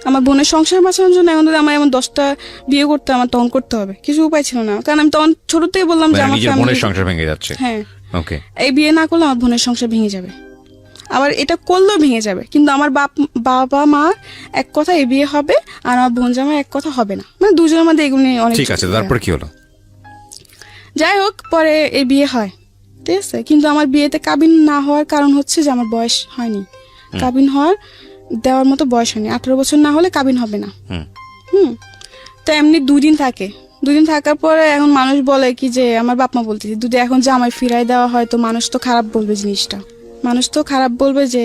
আমার বোনের সংসার বাঁচানোর জন্য এখন যদি আমার এমন 10টা বিয়ে করতে আমার তখন করতে হবে, কিছু উপায় ছিল না, কারণ আমি তখন ছোট থেকে বললাম যে আমার বোনের সংসার ভেঙে যাচ্ছে। হ্যাঁ, ওকে, এই বিয়ে না করলে আমার বোনের সংসার ভেঙে যাবে, আবার এটা করলেও ভেঙে যাবে। কিন্তু আমার বাবা মা এক কথা এই বিয়ে হবে, আর আমার বোন জামাই এক কথা হবে না, মানে দুজনের মধ্যে এগুলো নিয়ে অনেক। ঠিক আছে, তারপর কি হলো? যাই হোক, পরে এই বিয়ে হয়, ঠিক আছে। কিন্তু আমার বিয়েতে কাবিন না হওয়ার কারণ হচ্ছে যে আমার বয়স হয়নি, কাবিন দেওয়ার মতো বয়স হয়নি, 18 বছর না হলে কাবিন হবে না। তো এমনি 2 দিন থাকার পরে এখন মানুষ বলে কি যে, আমার বাপ মা বলতেছে যদি এখন জামাই ফিরাই দেওয়া হয় তো মানুষ তো খারাপ বলবে, জিনিসটা মানুষ তো খারাপ বলবে যে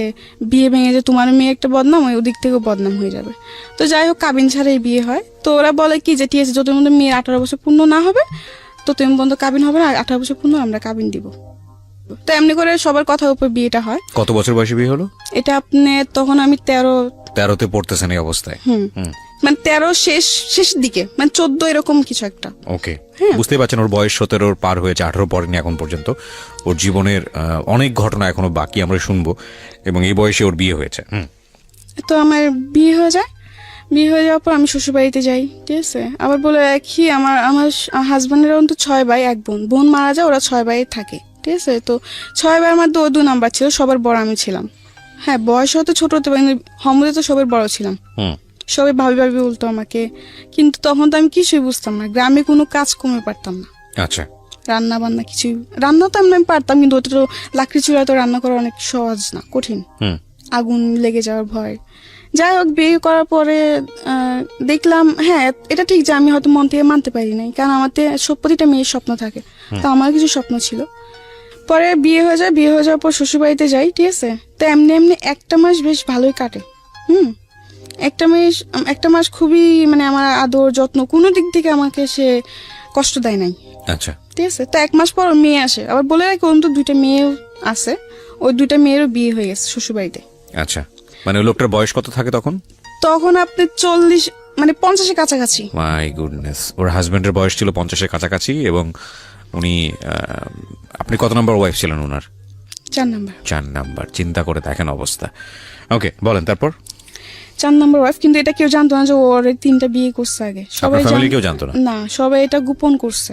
বিয়ে ভেঙে যে তোমার মেয়ে একটা বদনাম, ওদিক থেকেও বদনাম হয়ে যাবে। তো যাই হোক, কাবিন ছাড়াই বিয়ে হয়। তো ওরা বলে কি যে ঠিক আছে, যত মধ্যে মেয়ের 18 বছর পূর্ণ না হবে তো তুমি বন্ধ কাবিন হবে না, 18 বছর পূর্ণ আমরা কাবিন দিব। তো এমনি করে সবার কথার উপর বিয়েটা হয়। কত বছর বয়সে বিয়ে হলো এটা তখন আমি 13তে পড়তেছেন এই অবস্থায়? মানে 13 শেষের দিকে, মানে 14 এরকম কিছু একটা। ওকে, বুঝতেই পারছেন ওর বয়স 17 পার হয়েছে, 18 পরেনি এখন পর্যন্ত। ওর জীবনের অনেক ঘটনা এখনো বাকি আমরা শুনবো, এবং এই বয়সে ওর বিয়ে হয়েছে। তো আমার বিয়ে হয়ে যাওয়ার পর আমি শ্বশুর বাড়িতে যাই, ঠিক আছে। আবার বলে রাখি, আমার হাজবেন্ডের অন্ত 6 ভাই 1 বোন, বোন মারা যায়, ওরা 6 ভাই থাকে, ঠিক আছে। তো 6 ভাইয়ের মধ্যে ও 2 নাম্বার ছিল, সবার বড় আমি ছিলাম। হ্যাঁ, বয়স হয়তো ছোট হতে পারি, হমদে তো সবার বড় ছিলাম, সবাই ভাবি বলতো আমাকে। কিন্তু তখন তো আমি কিছুই বুঝতাম না, গ্রামে কোনো কাজ কমে পারতাম না। আচ্ছা, রান্না বান্না কিছুই, রান্না তো আমি পারতাম, কিন্তু ওটা তো লাকড়ি চুলায় তো রান্না করা অনেক সহজ না, কঠিন, আগুন লেগে যাওয়ার ভয়। যাই হোক, বিয়ে করার পরে দেখলাম হ্যাঁ এটা ঠিক যে আমি হয়তো মন থেকে মানতে পারি নাই, কারণ আমাদের প্রতিটা মেয়ের স্বপ্ন থাকে, তো আমার কিছু স্বপ্ন ছিল। পরে বিয়ে হয়ে যাওয়ার পর শ্বশুর বাড়িতে যাই, ঠিক আছে। তো এমনি 1 মাস বেশ ভালোই কাটে। একটা মাস খুবই, মানে আমার আদর যত্ন কোনো দিক থেকে আমাকে সে কষ্ট দেয় নাই। আচ্ছা, ঠিক আছে। তো 1 মাস পর মেয়ে আসে, আবার বলে রাখি ওর তো 2টা মেয়ে আছে, ওই 2টা মেয়েরও বিয়ে হয়ে গেছে শ্বশুর বাড়িতে। আচ্ছা, মানে লোকটার বয়স কত থাকে তখন? আপনি 40 মানে 50-এর কাছাকাছি। মাই গুডনেস, ওর হাজবেন্ডের বয়স ছিল 50-এর কাছাকাছি, এবং উনি আপনি কত নাম্বার ওয়াইফ ছিলেন ওনার? 4 নাম্বার। 4 নাম্বার। চিন্তা করে দেখেন অবস্থা। ওকে, বলেন তারপর। 4 নম্বর ওয়াইফ, কিন্তু এটা কেউ জানতো না যে ওর 3টা বিয়ে করছে আগে। সবাই ফ্যামিলি কেউ জানতো না? না, সবাই এটা গোপন করছে।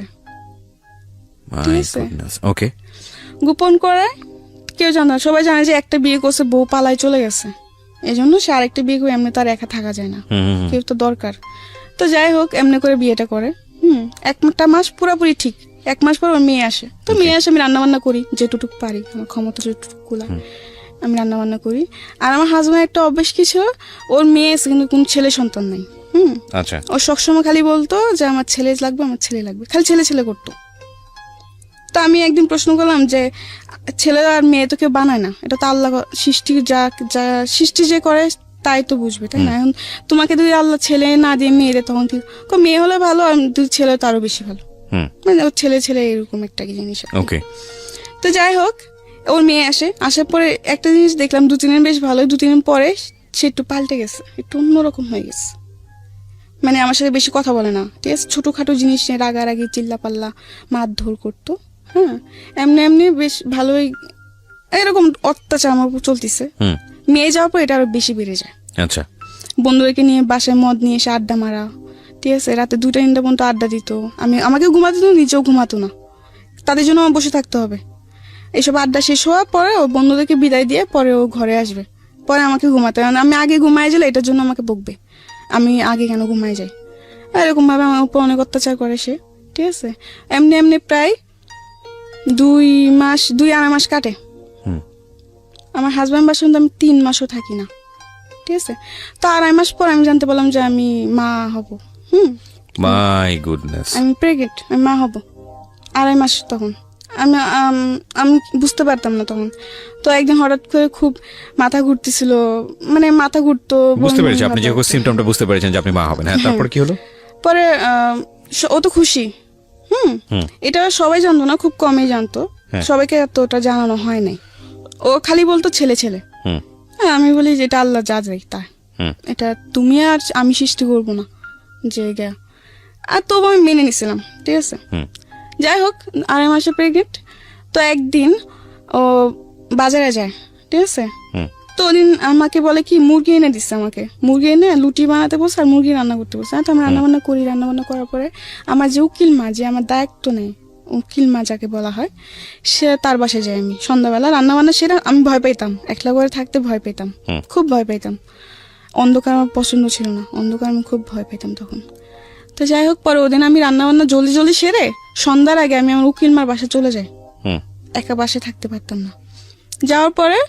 ঠিক আছে? ওকে। গোপন করে কেউ জানে না, সবাই জানে যে একটা বিয়ে করছে, বউ পালায় চলে গেছে, এই জন্য সে আরেকটা বিয়ে করে, এমনি তার একা থাকা যায় না, কেউ তো দরকার। তো যাই হোক, এমনি করে বিয়েটা করে। একটা মাস পুরোপুরি ঠিক, 1 মাস পর ওর মেয়ে আসে। তো মেয়ে আসে, আমি রান্না বান্না করি যেটুকু পারি, আমার ক্ষমতা যেটুকু কুলায় আমি রান্না বান্না করি। আর আমার হাজবেন্ড একটা অভ্যেস কি ছিল, ওর মেয়ে এসে কিন্তু কোন ছেলে সন্তান নাই। আচ্ছা। ও সবসময় খালি বলতো যে আমার ছেলে লাগবে, আমার ছেলে লাগবে, খালি ছেলে ছেলে করতো। তো আমি একদিন প্রশ্ন করলাম যে ছেলে আর মেয়ে তো কেউ বানায় না, এটা তো আল্লাহ সৃষ্টি, যা যা সৃষ্টি যে করে তাই তো বুঝবে, তাই না? এখন তোমাকে যদি আল্লাহ ছেলে না দিয়ে মেয়ে দেয়, তখন কি মেয়ে হলে ভালো, আর যদি ছেলে তো আরো বেশি ভালো, মানে ওর ছেলে ছেলে এরকম একটা কি জিনিস। ওকে। তো যাই হোক, ওর মেয়ে আসে, আসার পরে একটা জিনিস দেখলাম, 2-3 দিন বেশ ভালো, 2-3 দিন পরে সে একটু পাল্টে গেছে, একটু অন্যরকম হয়ে গেছে। মানে আমার সাথে বেশি কথা বলে না, ঠিক আছে, ছোটখাটো জিনিস নিয়ে রাগারাগি, চিল্লা পাল্লা, মারধর করতো। হ্যাঁ, এমনি এমনি বেশ ভালোই এরকম অত্যাচার আমার উপর চলতেছে। মেয়ে যাওয়ার পর এটা আরো বেশি বেড়ে যায়। আচ্ছা। বন্ধুদেরকে নিয়ে বাসায় মদ নিয়ে এসে আড্ডা মারা, ঠিক আছে, রাতে 2টা-3টা পর্যন্ত আড্ডা দিত। আমাকে ঘুমাতে দিত, নিজেও ঘুমাতো না, তাদের জন্য আমার বসে থাকতে হবে। এইসব আড্ডা শেষ হওয়ার পরে ও বন্ধুদেরকে বিদায় দিয়ে পরে ও ঘরে আসবে, পরে আমাকে ঘুমাতে হবে। আমি আগে ঘুমাই গেলে এটার জন্য আমাকে বকবে, আমি আগে কেন ঘুমাই যাই। এরকম ভাবে আমার উপর অনেক অত্যাচার করে সে, ঠিক আছে। এমনি এমনি প্রায় 2-2.5 মাস কাটে। আমার হাজব্যান্ড বাসা কিন্তু আমি 3 মাসও থাকি না, ঠিক আছে। তো 2.5 মাস পর আমি জানতে পারলাম যে আমি মা হব। My goodness. আমি প্রেগনেন্ট, আমি মা হব। 2.5 মাস তখন আমি আমি বুঝতে পারতাম না তখন। তো একদিন হঠাৎ করে খুব মাথা ঘুরতেছিল, মানে মাথা ঘুরতো। বুঝতে পেরেছি, আপনি যে সিমটমটা বুঝতে পেরেছেন যে আপনি মা হবেন। হ্যাঁ, তারপর কি হলো? পরে ও তো খুশি। এটা সবাই জানতো না, খুব কমই জানতো, সবাইকে এতটা জানানো হয় নাই। ও খালি বলতো ছেলে ছেলে। আমি বলি যে এটা আল্লাহ যা যাই তা, এটা তুমি আর আমি সৃষ্টি করবো না যে গা। আর তবু আমি মেনে নিছিলাম, ঠিক আছে। যাই হোক, 2.5 মাসে প্রেগনেন্ট। তো একদিন ও বাজারে যায়, ঠিক আছে। তো ওদিন আমাকে বলে কি, মুরগি এনে দিচ্ছে আমাকে, মুরগি এনে লুটি বানাতে বলছে আর মুরগি রান্না করতে বলছে। তো আমি রান্না বান্না করি, রান্না বান্না করার পরে আমার যে উকিল মা, যে আমার দায়িত্ব নেই, উকিল মা যাকে বলা হয়, সে তার বাসায় যাই আমি সন্ধ্যাবেলা। রান্না বান্না সেটা আমি ভয় পেতাম, একলা করে থাকতে ভয় পেতাম, খুব ভয় পেতাম। অন্ধকার আমার পছন্দ ছিল না, অন্ধকার আমি খুব ভয় পেতাম তখন। তো যাই হোক, পরে ওদিন আমি রান্না বান্না জলদি জলদি সেরে সন্ধ্যার আগে আমি আমার উকিল মার বাসায় চলে যাই, একা বাসায় থাকতে পারতাম না। যাওয়ার পরে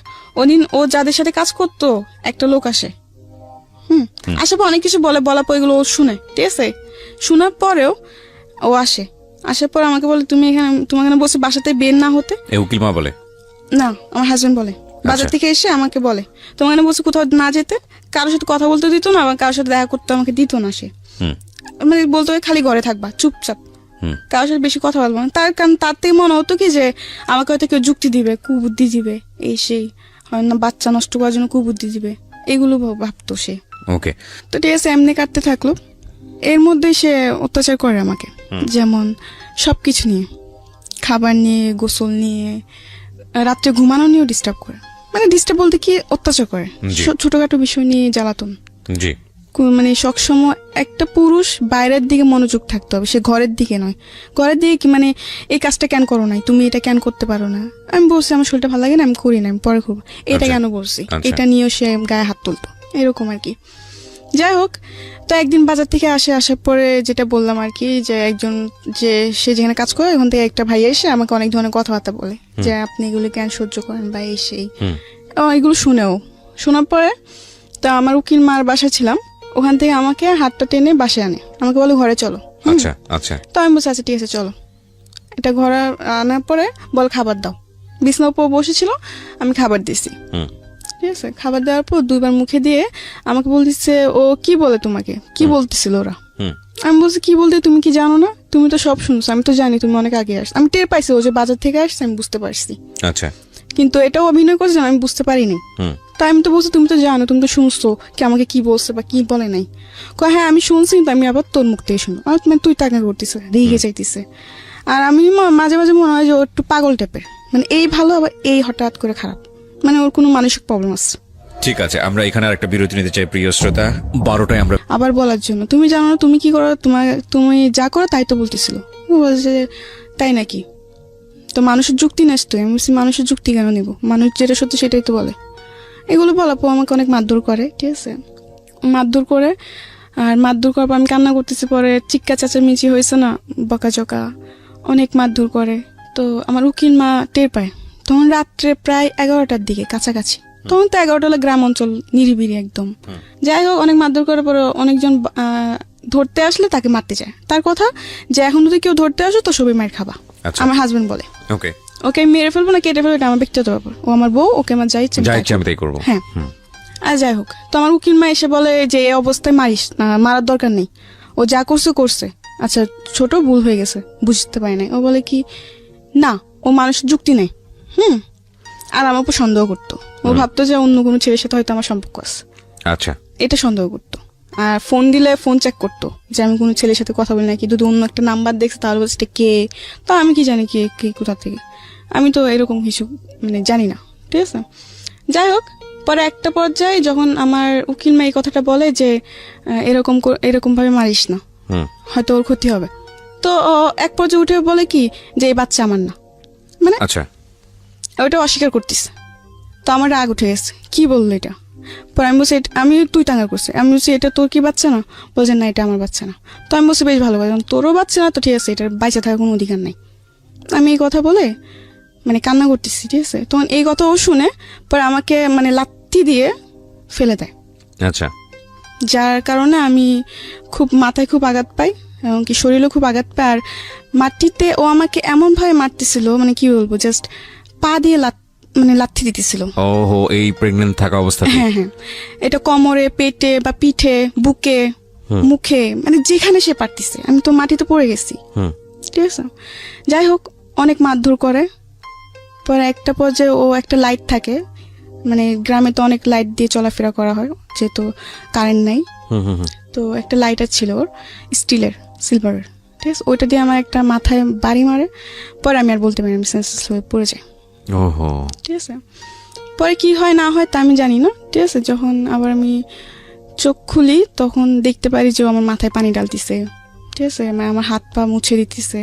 ওদিন ও যাদের সাথে কাজ করতো একটা লোক আসে। আসার পর অনেক কিছু বলার পর এগুলো ও শুনে, ঠিক আছে। শোনার পরেও ও আসে, আসার পর আমাকে বলে তুমি এখানে, তোমাকে না বলছে বাসাতে বের না হতে। উকিল মা বলে না, আমার হাজবেন্ড বলে, বাজার থেকে এসে আমাকে বলে তোমাকে না বলছে কোথাও না যেতে, কারোর সাথে কথা বলতে দিত না, আবার কারোর সাথে দেখা করতে আমাকে দিত না। সে মানে বলতো খালি ঘরে থাকবা চুপচাপ, কারোর সাথে বেশি কথা বলবো না। তার কারণ তার থেকে মনে হতো কি যে আমাকে হয়তো কেউ যুক্তি দিবে, কুবুদ্ধি দিবে, এই সেই হয় না, বাচ্চা নষ্ট করার জন্য কুবুদ্ধি দিবে, এগুলো ভাবতো সে। ওকে। তো ঠিক আছে, এমনি কাটতে থাকলো। এর মধ্যে সে অত্যাচার করে আমাকে, যেমন সবকিছু নিয়ে, খাবার নিয়ে, গোসল নিয়ে, রাত্রে ঘুমানো নিয়েও ডিস্টার্ব করে। মানে ডিস্টার্ব বলতে কি, অত্যাচার করে, ছোটখাটো বিষয় নিয়ে জ্বালাতন। জি। মানে সবসময় একটা পুরুষ বাইরের দিকে মনোযোগ থাকতে হবে, সে ঘরের দিকে নয়। ঘরের দিকে কি মানে, এই কাজটা কেন করো নাই, তুমি এটা কেন করতে পারো না। আমি বলছি আমার শরীরটা ভালো লাগে না, আমি করি না, আমি পরে করবো, এটা কেন বলছি, এটা নিয়েও সে গায়ে হাত তুলতো, এরকম আর কি। যাই হোক, তো একদিন বাজার থেকে আসার পরে যেটা বললাম আর কি, যে একজন যে সে যেখানে কাজ করে ওখান থেকে একটা ভাই এসে আমাকে অনেক ধরনের কথাবার্তা বলে যে আপনি এগুলো কেন সহ্য করেন বা এই সেই, এগুলো শোনার পরে তো আমার উকিল মার বাসায় ছিলাম, ওখান থেকে আমাকে হাতটা টেনে বাসায় আনে, আমাকে বলে ঘরে চলো। আচ্ছা আচ্ছা। তো আমি বলছি আচ্ছা ঠিক আছে চলো। এটা ঘরে আনার পরে বল খাবার দাও, বিছানার উপর বসেছিল, আমি খাবার দিছি, ঠিক আছে। খাবার দেওয়ার পর 2বার মুখে দিয়ে আমাকে বলতেছে ও কি বলে তোমাকে, কি বলতেছিল ওরা। আমি বলছি কি বলতে, তুমি কি জানো না, তুমি তো সব শুনছো, আমি তো জানি তুমি অনেক আগে আসছো, আমি টের পাইছি ও যে বাজার থেকে আসছে, আমি বুঝতে পারছি। আচ্ছা। কিন্তু এটাও অভিনয় করছে, আমি বুঝতে পারিনি। তাই আমি তো বলছি তুমি তো জানো, তুমি তো শুনছো কি আমাকে কি বলছে বা কি বলে নাই। হ্যাঁ আমি শুনছি, কিন্তু আমি আবার তোর মুখ থেকে শুনো, মানে তুই টাকা করতেছে, রেগে যাইতেছে। আর আমি মাঝে মাঝে মনে হয় যে ও একটু পাগল টাইপের, মানে এই ভালো আবার এই হঠাৎ করে খারাপ, মানে ওর কোনো মানসিক প্রবলেম আছে, ঠিক আছে, আমরা এখানে আর একটা বিরতি নিতে চাই প্রিয় শ্রোতা। 12টায় আমরা আবার বলার জন্য, তুমি জানো না তুমি কি করো, তুমি যা করো তাই তো বলতেছিল। ও বলছে যে, তাই নাকি? তো মানুষের যুক্তি নেস তো। আমি বলছি মানুষের যুক্তি কেন নিব, মানুষ যেটা সত্যি সেটাই তো বলে। এগুলো বলাপো আমাকে অনেক মারধর করে, ঠিক আছে, মারধর করে। আর মারধর করার পর আমি কান্না করতেছি, পরে চিক্কা চেঁচামেচি হয়েছে না, বকাঝকা, অনেক মারধর করে। তো আমার উকিল মা টের পায়, তখন রাত্রে প্রায় 11টার দিকে কাছাকাছি। তখন তো 11টা হলো গ্রাম অঞ্চল, নিরিবিরি একদম। যাই হোক, অনেক মারধর করার পরে অনেকজন ধরতে আসলে তাকে মারতে যায়। তার কথা যে এখন যদি কেউ ধরতে আসো তো সবাই মার খাবা। আচ্ছা। আমার হাজবেন্ড বলে ওকে, ওকে আমি মেরে ফেলবো না কেটে ফেলবো, এটা আমার ব্যক্তিগত ব্যাপার। ও আমার বউ, ওকে আমার যা ইচ্ছে আমি তাই করবো। হ্যাঁ। আর যাই হোক, তো আমার উকিল মা এসে বলে যে এই অবস্থায় মারিস না, মারার দরকার নেই, ও যা করছে করছে, আচ্ছা ছোট ভুল হয়ে গেছে, বুঝতে পারি নাই। ও বলে কি না, ও মানুষের যুক্তি নেই। আর আমার উপর সন্দেহ করতো। ও ভাবতো যে অন্য কোনো ছেলের সাথে হয়তো আমার সম্পর্ক আছে, আচ্ছা, এটা সন্দেহ করতো। আর ফোন দিলে ফোন চেক করতো যে আমি কোনো ছেলের সাথে কথা বলি নাকি, যদি অন্য একটা নাম্বার দেখছে তাহলে বলছে কে, তো আমি কি জানি কে কে কোথা থেকে, আমি তো এরকম কিছু মানে জানি না, ঠিক আছে। যাই হোক, পরে একটা পর্যায়ে যখন আমার উকিল মা এই কথাটা বলে যে এরকম ভাবে মারিস না, হয়তো ওর ক্ষতি হবে, তো এক পর্যায়ে উঠে বলে কি যে এই বাচ্চা আমার না, মানে আচ্ছা, ওইটা অস্বীকার করতেছে। তো আমার রাগ উঠে গেছে, কি বললো এটা। পরে আমি বলছি আমি তুই টাঙ্গা করছি, আমি বলছি এটা তোর কি বাচ্চা না, বলছে না এটা আমার বাচ্চা না। তো আমি বলছি বেশ ভালো কথা, তোরও বাচ্চা না তো ঠিক আছে, এটার বাইচে থাকার কোনো অধিকার নাই। আমি এই কথা বলে মানে কান্না করতেছি, ঠিক আছে। তখন এই কথা ও শুনে পরে আমাকে মানে লাথি দিয়ে ফেলে দেয়। আচ্ছা, যার কারণে আমি খুব মাথায় খুব আঘাত পাই, এবং কি শরীরেও খুব আঘাত পাই। আর মাটিতে ও আমাকে এমন ভাবে মারতেছিল, মানে কি বলবো, জাস্ট পা দিয়ে লাথি দিতেছিল। ওহো, এই প্রেগন্যান্ট থাকা অবস্থাতে? হ্যাঁ হ্যাঁ, এটা কোমরে, পেটে বা পিঠে, বুকে, মুখে, মানে যেখানে সে পারতেছে। আমি তো মাটিতে পড়ে গেছি, ঠিক আছে। যাই হোক, অনেক মারধর করে। পরে একটা পর্যায়ে ও একটা লাইট থাকে, মানে গ্রামে তো অনেক লাইট দিয়ে চলাফেরা করা হয় যেহেতু কারেন্ট নাই, তো একটা লাইটার ছিল ওর, স্টিলের, সিলভারের, ঠিক আছে। ওইটা দিয়ে আমার একটা মাথায় বাড়ি মারে। পরে আমি আর বলতে পারি, আমি সেন্সলেস হয়ে পড়ে যাই। ওহো, ঠিক আছে। পরে কি হয় না হয় তা আমি জানি না, ঠিক আছে। যখন আবার আমি চোখ খুলি তখন দেখতে পারি যে আমার মাথায় পানি ডালতেছে, ঠিক আছে, মানে আমার হাত পা মুছে দিতেছে,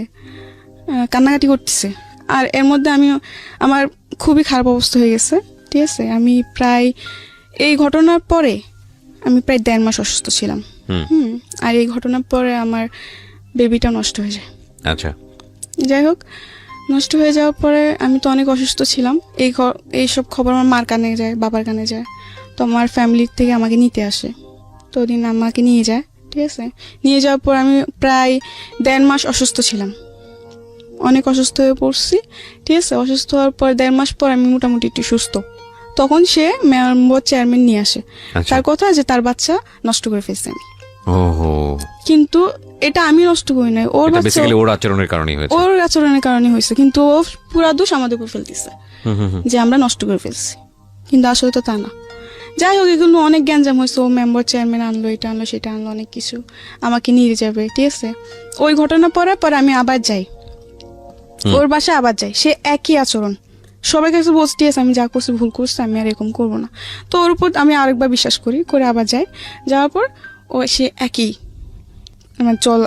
কান্নাকাটি করতেছে। আর এর মধ্যে আমার খুবই খারাপ অবস্থা হয়ে গেছে, ঠিক আছে। আমি প্রায় এই ঘটনার পরে আমি প্রায় 1.5 মাস অসুস্থ ছিলাম। আর এই ঘটনার পরে আমার বেবিটা নষ্ট হয়ে যায়। আচ্ছা, যাই হোক, নষ্ট হয়ে যাওয়ার পরে আমি তো অনেক অসুস্থ ছিলাম। এইসব খবর আমার মার কানে যায়, বাবার কানে যায়। তো আমার ফ্যামিলির থেকে আমাকে নিতে আসে, তো ওদিন আমাকে নিয়ে যায়, ঠিক আছে। নিয়ে যাওয়ার পর আমি প্রায় 1.5 মাস অসুস্থ ছিলাম, অনেক অসুস্থ হয়ে পড়ছি, ঠিক আছে। অসুস্থ হওয়ার পর 1.5 মাস পর আমি মোটামুটি একটু সুস্থ। তখন সে মেয়র চেয়ারম্যান নিয়ে আসে, তার কথা যে তার বাচ্চা নষ্ট করে ফেলছে আমি। কিন্তু এটা আমি নষ্ট করি নাই, ওর বাচ্চা, ওর আচরণের কারণে হয়েছে, ওর আচরণের কারণে হয়েছে। কিন্তু ও পুরা দোষ আমাদের উপর ফেলতেছে যে আমরা নষ্ট করে ফেলছি, কিন্তু আসলে তো তা না। যাই হোক, এগুলো অনেক গ্যাঞ্জাম হয়েছে। ও মেম্বার চেয়ারম্যান আনলো, এটা আনলো, সেটা আনলো, অনেক কিছু আমাকে নিয়ে যাবে, ঠিক আছে। ওই ঘটনা পরে আমি আবার যাই ওর বাসায়, আবার যাই, সে একই আচরণ। সবাই কাছে বলছি, ঠিক আছে আমি যা করছি ভুল করছি, আমি আর এরকম করবো না। তো ওর উপর আমি আরেকবার বিশ্বাস করে আবার যাই। যাওয়ার পর সে একই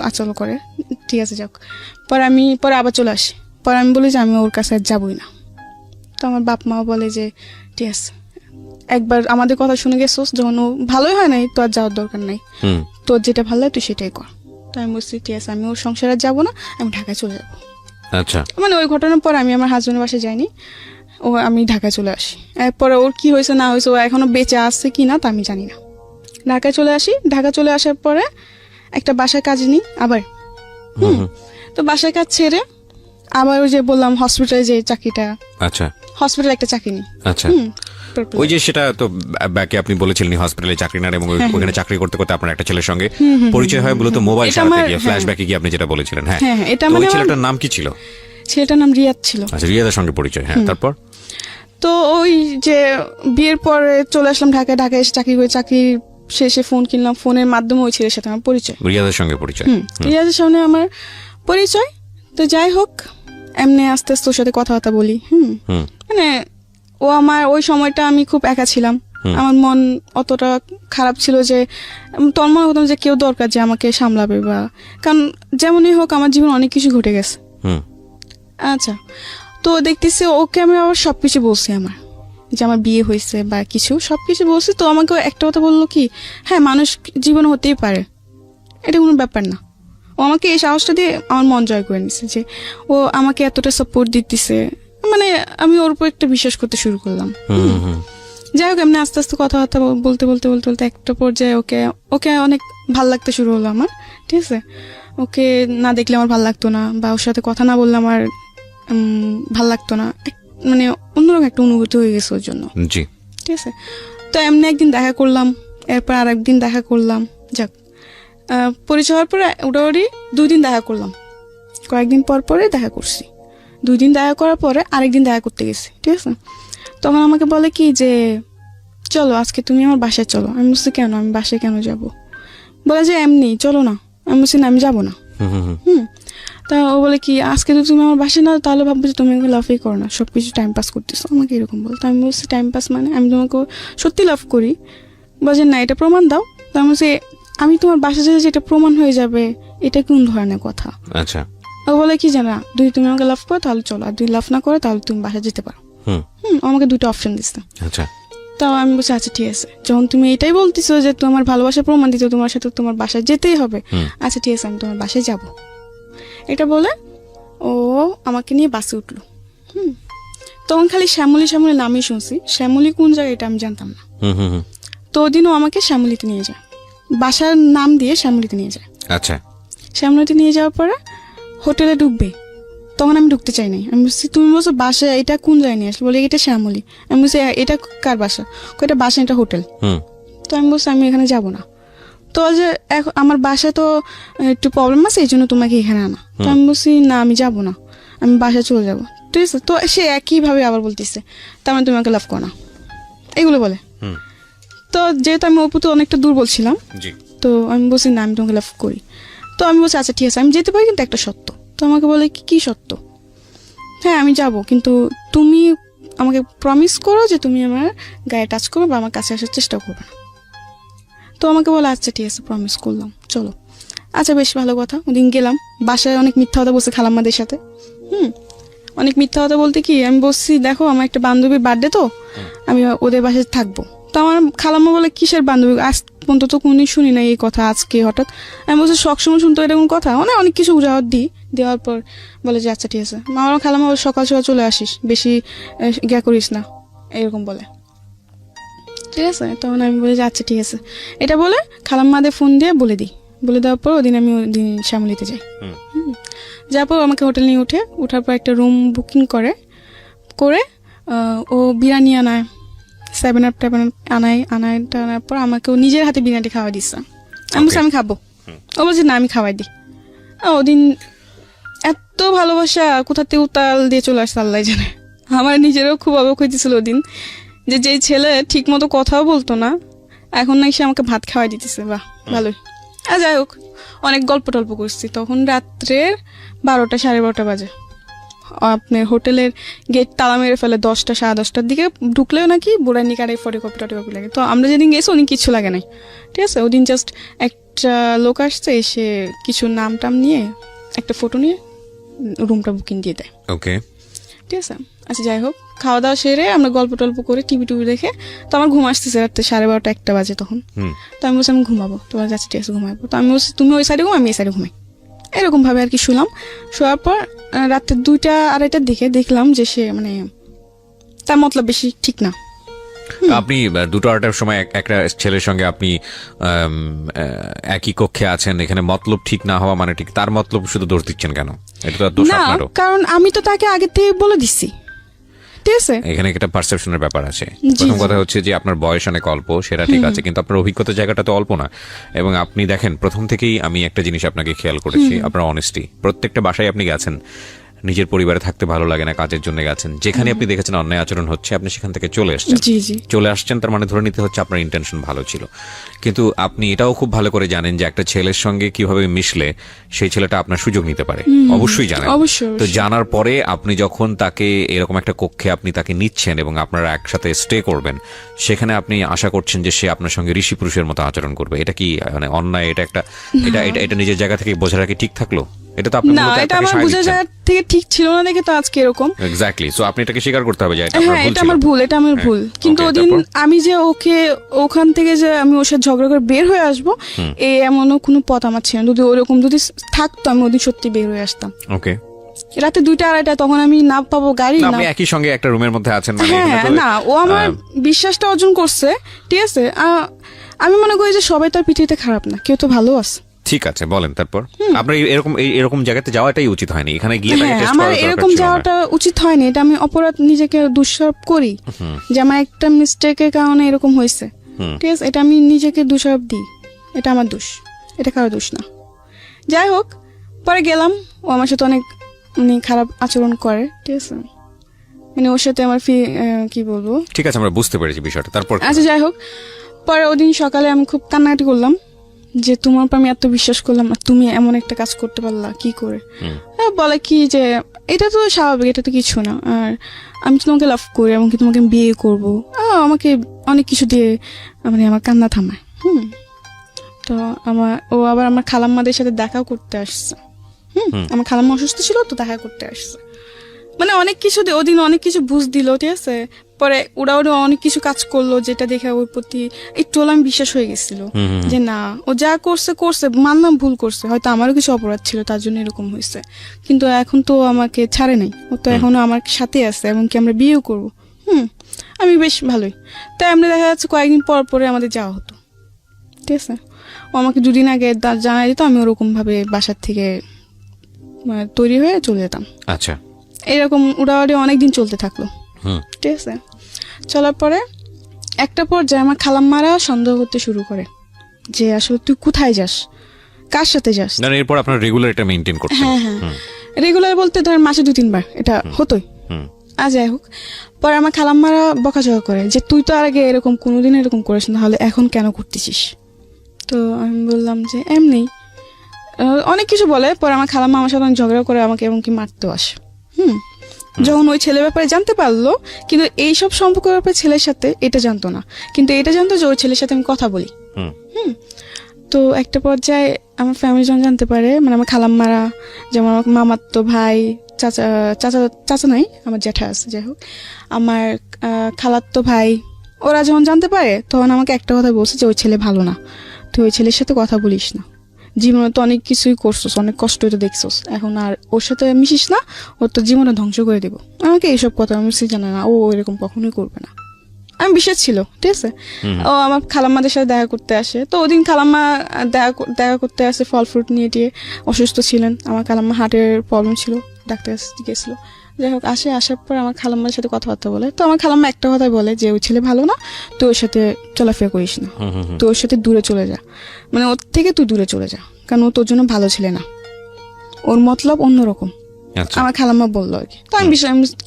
আচল করে, ঠিক আছে। যাক, পরে আবার চলে আসি। পরে আমি বলি যে আমি ওর কাছে আর যাবই না। তো আমার বাপ মাও বলে যে ঠিক আছে, একবার আমাদের কথা শুনে গেছোস, যখন ও ভালোই হয় নাই তো আর যাওয়ার দরকার নাই, তোর যেটা ভালো লাগে তুই সেটাই কর। তো আমি বলছি ঠিক আছে, আমি ওর সংসারে যাবো না, আমি ঢাকায় চলে যাবো। আচ্ছা, মানে ওই ঘটনার পর আমি আমার হাজবেন্ডের বাসায় যাইনি, আমি ঢাকায় চলে আসি। এরপরে ওর কি হয়েছে না হয়েছে, ও এখনো বেঁচে আসছে কি না তা আমি জানি না। ঢাকায় চলে আসি। ঢাকা চলে আসার পরে একটা বাসায় কাজ নিই আবার। তো বাসায় কাজ ছেড়ে আবার ওই যে বললাম হসপিটালে যে চাকরিটা, আচ্ছা, হসপিটালে একটা চাকরি নিই। আচ্ছা, ওই যে সেটা তো ব্যাকে আপনি বলেছিলেন হসপিটালে চাকরি নেন, এবং ওখানে চাকরি করতে করতে আপনার একটা ছেলের সঙ্গে পরিচয় হয়, মূলত মোবাইল সারাতে গিয়ে, ফ্ল্যাশব্যাকে গিয়ে আপনি যেটা বলেছিলেন। হ্যাঁ, এটা ওই ছেলেটার নাম কি ছিল? ছেলেটার নাম রিয়াদ ছিল। আচ্ছা, রিয়াদের সঙ্গে পরিচয়। হ্যাঁ, তারপর তো ওই যে বিয়ের পরে চলে আসলাম ঢাকায় এসে চাকরি করে, চাকরি শেষে ফোন কিনলাম, ফোনের মাধ্যমে ওই ছেলের সাথে আমার পরিচয়, রিয়াদের সঙ্গে পরিচয়। রিয়াদের সঙ্গে আমার পরিচয়। তো যাই হোক, এমনি আস্তে আস্তে ওর সাথে কথাবার্তা বলি। মানে ও আমার ওই সময়টা আমি খুব একা ছিলাম, আমার মন অতটা খারাপ ছিল যে তোর মনে হতাম যে কেউ দরকার যে আমাকে সামলাবে, বা কারণ যেমনই হোক আমার জীবন অনেক কিছু ঘটে গেছে। আচ্ছা, তো দেখতেছি ওকে আমি আবার সবকিছু বলছি, আমার যে আমার বিয়ে হয়েছে বা কিছু সবকিছু বলছি। তো আমাকে একটা কথা বললো কি, হ্যাঁ মানুষ জীবন হতেই পারে, এটা কোনো ব্যাপার না। ও আমাকে এই সাহসটা দিয়ে আমার মন জয় করে নিছে যে ও আমাকে এতটা সাপোর্ট দিতেছে, মানে আমি ওর উপর একটা বিশ্বাস করতে শুরু করলাম। যাই হোক, এমনি আস্তে আস্তে কথাবার্তা বলতে বলতে বলতে বলতে একটা পর্যায়ে ওকে ওকে অনেক ভাল লাগতে শুরু হলো আমার। ঠিক আছে, ওকে না দেখলে আমার ভাল লাগতো না, বা ওর সাথে কথা না বললে আমার ভাল লাগতো না, মানে অন্যরকম একটা অনুভূতি হয়ে গেছে ওর জন্য। জি, ঠিক আছে। তো এমনি একদিন দেখা করলাম, এরপর আর একদিন দেখা করলাম, যাক পরিচয় হওয়ার পরে ওটাওয়ারি 2 দিন দেখা করলাম, কয়েকদিন পর পরে দেখা করছি। 2 দিন দেখা করার পরে আরেকদিন দেখা করতে গেছি। ঠিক আছে, তখন আমাকে বলে কি যে চলো আজকে তুমি আমার বাসায় চলো। আমি বলছি কেন, আমি বাসায় কেন যাব? বলে যে এমনি চলো না। আমি বলছি না, আমি যাবো না। তা ও বলে কি আজকে তো তুমি আমার বাসায় না, তাহলে ভাববো যে তুমি আমাকে লাভই করো না, সবকিছু টাইম পাস করতেছো, আমাকে এরকম বলতো। আমি বলছি টাইম পাস মানে আমি তোমাকে সত্যি লাভ করি। বলছে না, এটা প্রমাণ দাও। তো আমি বলছি আমি তোমার বাসায় যেতে এটা প্রমাণ হয়ে যাবে, এটা কোন ধরনের কথা? আচ্ছা, ও বলে কি জানা, যদি তুমি আমাকে লাভ করো তাহলে চলো, আর যদি লাভ না করো তাহলে তুমি বাসায় যেতে পারো। আমাকে 2টা অপশন দিচ্ছে। আচ্ছা, তাও আমি বলছি আচ্ছা ঠিক আছে, যখন তুমি এটাই বলতেছো যে তোমার ভালোবাসার প্রমাণ দিতে তোমার সাথে তোমার বাসায় যেতেই হবে, আচ্ছা ঠিক আছে আমি তোমার বাসায় যাব। এটা বলে ও আমাকে নিয়ে বাসে উঠলো। তখন খালি শ্যামলী শ্যামলী নামই শুনছি, শ্যামলী কোন জায়গায় এটা আমি জানতাম না। তো ওদিনও আমাকে শ্যামলীতে নিয়ে যায়, বাসার নাম দিয়ে শ্যামলীতে নিয়ে যায়। আচ্ছা, শ্যামলীতে নিয়ে যাওয়ার পরে হোটেলে ঢুকবে, তখন আমি ঢুকতে চাই নাই। আমি বলছি তুমি বলছো বাসা, এটা কোন জায়গায় নিয়ে আসলে? বলে এটা শ্যামলী। আমি বলছি এটা কার বাসা? এটা বাসা, এটা হোটেল। তো আমি বলছি আমি এখানে যাব না। তো যে আমার বাসায় তো একটু প্রবলেম আছে, এই জন্য তোমাকে এখানে আনা। তো আমি বলছি না, আমি যাব না, আমি বাসায় চলে যাব। ঠিক আছে, তো সে একইভাবে আবার বলতেছে তার মানে তুমি আমাকে লাভ করো না, এগুলো বলে। তো যেহেতু আমি ওর প্রতি অনেকটা দুর্বল ছিলাম, তো আমি বলছি না, আমি তোমাকে লাভ করি। তো আমি বলছি আচ্ছা ঠিক আছে আমি যেতে পারি, কিন্তু একটা সত্য। তো আমাকে বলে কি সত্য? হ্যাঁ আমি যাব, কিন্তু তুমি আমাকে প্রমিস করো যে তুমি আমার গায়ে টাচ করো বা আমার কাছে আসার চেষ্টা করবে না। তো আমাকে বলে আচ্ছা ঠিক আছে প্রমিস করলাম, চলো। আচ্ছা বেশ ভালো কথা। ওদিন গেলাম, বাসায় অনেক মিথ্যা কথা বলছে খালাম্মাদের সাথে। অনেক মিথ্যা কথা বলতে কি আমি বলছি দেখো আমার একটা বান্ধবীর বার্থডে, তো আমি ওদের বাসায় থাকবো। তো আমার খালাম্মা বলে কিসের বান্ধবী, আজ পর্যন্ত তো কোনদিন শুনি না এই কথা, আজকে হঠাৎ? আমি বলছি সবসময় শুনতো এরকম কথা, মানে অনেক কিছু উজাহর দিই। দেওয়ার পর বলে যে আচ্ছা ঠিক আছে। আমার খালাম্মা সকাল সকাল চলে আসিস, বেশি গিয়া করিস না, এরকম বলে। ঠিক আছে, তখন আমি বলি যে আচ্ছা ঠিক আছে। এটা বলে খালাম্মাদের ফোন দিয়ে বলে দিই। বলে দেওয়ার পর ওদিন আমি ওদিন শ্যামলীতে যাই। যাওয়ার পর আমাকে হোটেল নিয়ে উঠার পর একটা রুম বুকিং করে ও বিরিয়ানি আনায়, 7 up আনার পর আমাকে ও নিজের হাতে বিরিয়ানি খাওয়াই দিচ্ছে। আমি বলছি আমি খাবো। ও বলছে না আমি খাওয়াই দিই। ওদিন এত ভালোবাসা কোথাতে উতাল দিয়ে চলে আসছে আল্লাহ জানে। আমার নিজেরও খুব অবাক হইতেছিল ওদিন, যে যেই ছেলে ঠিক মতো কথাও বলতো না, এখন নাকি সে আমাকে ভাত খাওয়াই দিতেছে। বাহ ভালোই। আর যাই হোক, অনেক গল্প টল্প করছি। তখন রাত্রের 12টা 12:30 বাজে। আপনার হোটেলের গেট তালা মেরে ফেলে 10টা 10:30টার দিকে। ঢুকলেও নাকি বুড়ানি কারে ফটোকপি টটোকপি লাগে। তো আমরা যেদিন গেছি ওদিন কিছু লাগে নাই। ঠিক আছে, ওদিন জাস্ট একটা লোক আসছে, এসে কিছু নাম টাম নিয়ে একটা ফটো নিয়ে রুমটা বুকিং দিয়ে দেয়। ওকে, ঠিক আছে। আচ্ছা যাই হোক, খাওয়া দাওয়া সেরে আমরা গল্প টল্প করে টিভি দেখে, তো আমার ঘুম আসতেছে রাত্রে 12:30 1টা বাজে তখন। তো আমি বলছি আমি ঘুমাবো। তোমার কাছে ঠিক আছে ঘুমাবো। তো আমি বলছি তুমি ওই সাইডে ঘুমো, আমি এই সাইডে ঘুমাই, এরকম ভাবে আর কি শুলাম। শোয়ার পর রাত্রে 2টা 2:30টার দিকে দেখলাম যে সে মানে তার মতলব বেশি ঠিক না। আপনি 2টা 2:30টার সময় একটা ছেলের সঙ্গে আপনি একই কক্ষে আছেন, এখানে মতলব ঠিক না হওয়া মানে ঠিক, তার মতলব শুধু দোষ দিচ্ছেন কেন? এটা তো দোষ না, আপনারও। কারণ আমি তো তাকে আগে থেকে বলে দিচ্ছি। ঠিক আছে, এখানে একটা পারসেপশনের ব্যাপার আছে। প্রথম কথা হচ্ছে যে আপনার বয়স অনেক অল্প, সেটা ঠিক আছে, কিন্তু আপনার অভিজ্ঞতার জায়গাটা তো অল্প না। এবং আপনি দেখেন প্রথম থেকেই আমি একটা জিনিস আপনাকে খেয়াল করেছি, আপনার অনেস্টি। প্রত্যেকটা বাসায় আপনি গেছেন, নিজের পরিবারে থাকতে ভালো লাগে না, কাজের জন্য গেছেন, যেখানে আপনি দেখেছেন অন্যায় আচরণ হচ্ছে আপনি সেখান থেকে চলে আসছেন। জি জি চলে আসছেন তার মানে ধরে নিতে হচ্ছে আপনার ইন্টেনশন ভালো ছিল, কিন্তু আপনি এটাও খুব ভালো করে জানেন যে একটা ছেলের সঙ্গে কিভাবে মিশলে সেই ছেলেটা আপনার সুযোগ নিতে পারে, অবশ্যই জানেন। অবশ্যই, তো জানার পরে আপনি যখন তাকে এরকম একটা কক্ষে আপনি তাকে নিচ্ছেন এবং আপনারা একসাথে স্টে করবেন, সেখানে আপনি আশা করছেন যে সে আপনার সঙ্গে ঋষি পুরুষের মতো আচরণ করবে। এটা কি মানে অন্যায়? এটা একটা এটা এটা এটা নিজের জায়গা থেকে বোঝা রাখি ঠিক থাকলো? এটা তো আপনি না, এটা আমার বোঝা জায়গা থেকে ঠিক ছিল না দেখে তো আজকে এরকম। এক্স্যাক্টলি, সো আপনি এটাকে স্বীকার করতে হবে যে এটা হ্যাঁ, এটা আমার ভুল, এটা আমার ভুল। কিন্তু Okay, ওদিন তারপর? আমি যে ওকে ওখান থেকে যে আমি ওর সাথে ঝগড়া করে বের হয়ে আসবো, এমনও কোনো পথ আমার ছিল না। যদি ওরকম যদি থাকতো আমি ওদিন সত্যি বের হয়ে আসতাম। ওকে, রাতে 2টা 2:30 তখন আমি না পাবো গাড়ি না। আপনি একই সঙ্গে একটা রুমের মধ্যে আছেন মানে হ্যাঁ এখানে তো না, ও আমার বিশ্বাসটা অর্জন করছে, ঠিক আছে। আমি মনে করি যে সবাই তার পৃথিবীতে খারাপ না, কেউ তো ভালো আছে। ঠিক আছে, বলেন তারপর। আপনার এরকম জায়গাতে যাওয়াটাই উচিত হয়নি, এখানে গিয়ে তাকে হ্যাঁ, টেস্ট আমার করার দরকার এরকম ছিল না। যাওয়াটা উচিত হয়নি। এটা আমি অপরাধ, নিজেকে দোষারোপ করি যে আমার একটা মিস্টেকের কারণে এরকম হয়েছে, ঠিক আছে। এটা আমি নিজেকে দোষারোপ দিই, এটা আমার দোষ, এটা কারো দোষ না। যাই হোক, পরে গেলাম, ও আমার সাথে অনেক মানে খারাপ আচরণ করে, ঠিক আছে। মানে ওর সাথে আমার কি বলবো। ঠিক আছে, আমরা বুঝতে পেরেছি বিষয়টা। তারপর আচ্ছা, যাই হোক, পরে ওদিন সকালে আমি খুব কান্নাকাটি করলাম যে তোমার উপর আমি এত বিশ্বাস করলাম আর তুমি এমন একটা কাজ করতে পারলা কি করে। বলে কি যে এটা তো স্বাভাবিক, এটা তো কিছু না, আর আমি তো তোমাকে লাভ করি, এমনকি তোমাকে আমি বিয়ে করবো। আমাকে অনেক কিছু দিয়ে মানে আমার কান্না থামায়। তো ও আবার আমার খালাম্মাদের সাথে দেখা করতে আসছে। আমার খালাম্মা অসুস্থ ছিল তো দেখা করতে আসছে, মানে অনেক কিছু ওদিন অনেক কিছু বুঝ দিল, ঠিক আছে। পরে ওরা অনেক কিছু কাজ করলো যেটা দেখে ওর প্রতি একটু আমি বিশ্বাস হয়ে গেছিল যে না, ও যা করছে করছে, মানলাম ভুল করছে, হয়তো আমারও কিছু অপরাধ ছিল তার জন্য এরকম হয়েছে, কিন্তু এখন তো আমাকে ছাড়ে নাই, ও তো এখনো আমার সাথে আছে, এমনকি আমরা বিয়েও করবো। আমি বেশ ভালোই। তাই আমরা দেখা যাচ্ছে কয়েকদিন পর পরে আমাদের যাওয়া হতো, ঠিক আছে। ও আমাকে 2 দিন আগে জানাই দিত, আমি ওরকম ভাবে বাসার থেকে তৈরি হয়ে চলে যেতাম। আচ্ছা, এরকম উড়াউড়ি অনেকদিন চলতে থাকলো, ঠিক আছে। চলার পরে একটা পর্যায়ে আমার খালাম্মারা সন্দেহ করতে শুরু করে যে আসলে তুই কোথায় যাস, কার সাথে যাস। না এরপর আপনার রেগুলার এটা মেইনটেইন করতে। হ্যাঁ হ্যাঁ, রেগুলার বলতে ধর মাসে 2-3 বার এটা হতোই। যাই হোক, পরে আমার খালাম্মারা বকাঝকা করে যে তুই তো আর আগে এরকম কোনোদিন এরকম করিস না, তাহলে এখন কেন করতেছিস। তো আমি বললাম যে এমনি, অনেক কিছু বলে। পরে আমার খালাম্মা আমার সাথে অনেক ঝগড়া করে, আমাকে এমনকি মারতেও আসে। যখন ওই ছেলের ব্যাপারে জানতে পারলো, কিন্তু এইসব সম্পর্কের ব্যাপারে ছেলের সাথে এটা জানতো না, কিন্তু এটা জানতো যে ওই ছেলের সাথে আমি কথা বলি। তো একটা পর্যায়ে আমার ফ্যামিলি যখন জানতে পারে, মানে আমার খালাম্মারা, যেমন আমার মামাতো ভাই, চাচা চাচা চাচা নাই, আমার জ্যাঠা আছে, যাই হোক, আমার খালাতো ভাই, ওরা যখন জানতে পারে তখন আমাকে একটা কথা বলছে যে ওই ছেলে ভালো না, তুই ওই ছেলের সাথে কথা বলিস না, জীবনে তো অনেক কিছুই করছোস, অনেক কষ্ট তো দেখছোস, এখন আর ওর সাথে মিশিস না, ওর তো জীবনে ধ্বংস করে দেবো। আমাকে এইসব কথা আমি জানা না, ও এরকম কখনোই করবে না। আমি বিশ্বাস ছিল, ঠিক আছে। ও আমার খালাম্মাদের সাথে দেখা করতে আসে, তো ওদিন খালাম্মা দেখা করতে আসে ফল ফ্রুট নিয়ে টিয়ে, অসুস্থ ছিলেন, আমার খালাম্মা হার্টের প্রবলেম ছিল, ডাক্তার গেছিল। যাই হোক, আসার পর আমার খালাম্মার সাথে কথাবার্তা বলে, তো আমার খালাম্মা একটা কথাই বলে যে ওই ছেলে ভালো না, তুই ওর সাথে চলাফেরা করিস না, তুই ওর সাথে দূরে চলে যা, মানে ওর থেকে তুই দূরে চলে যা, কারণ ও তোর জন্য ভালো ছেলে না, ওর মতলব অন্যরকম। আমার খালাম্মা বললো আর কি। তো আমি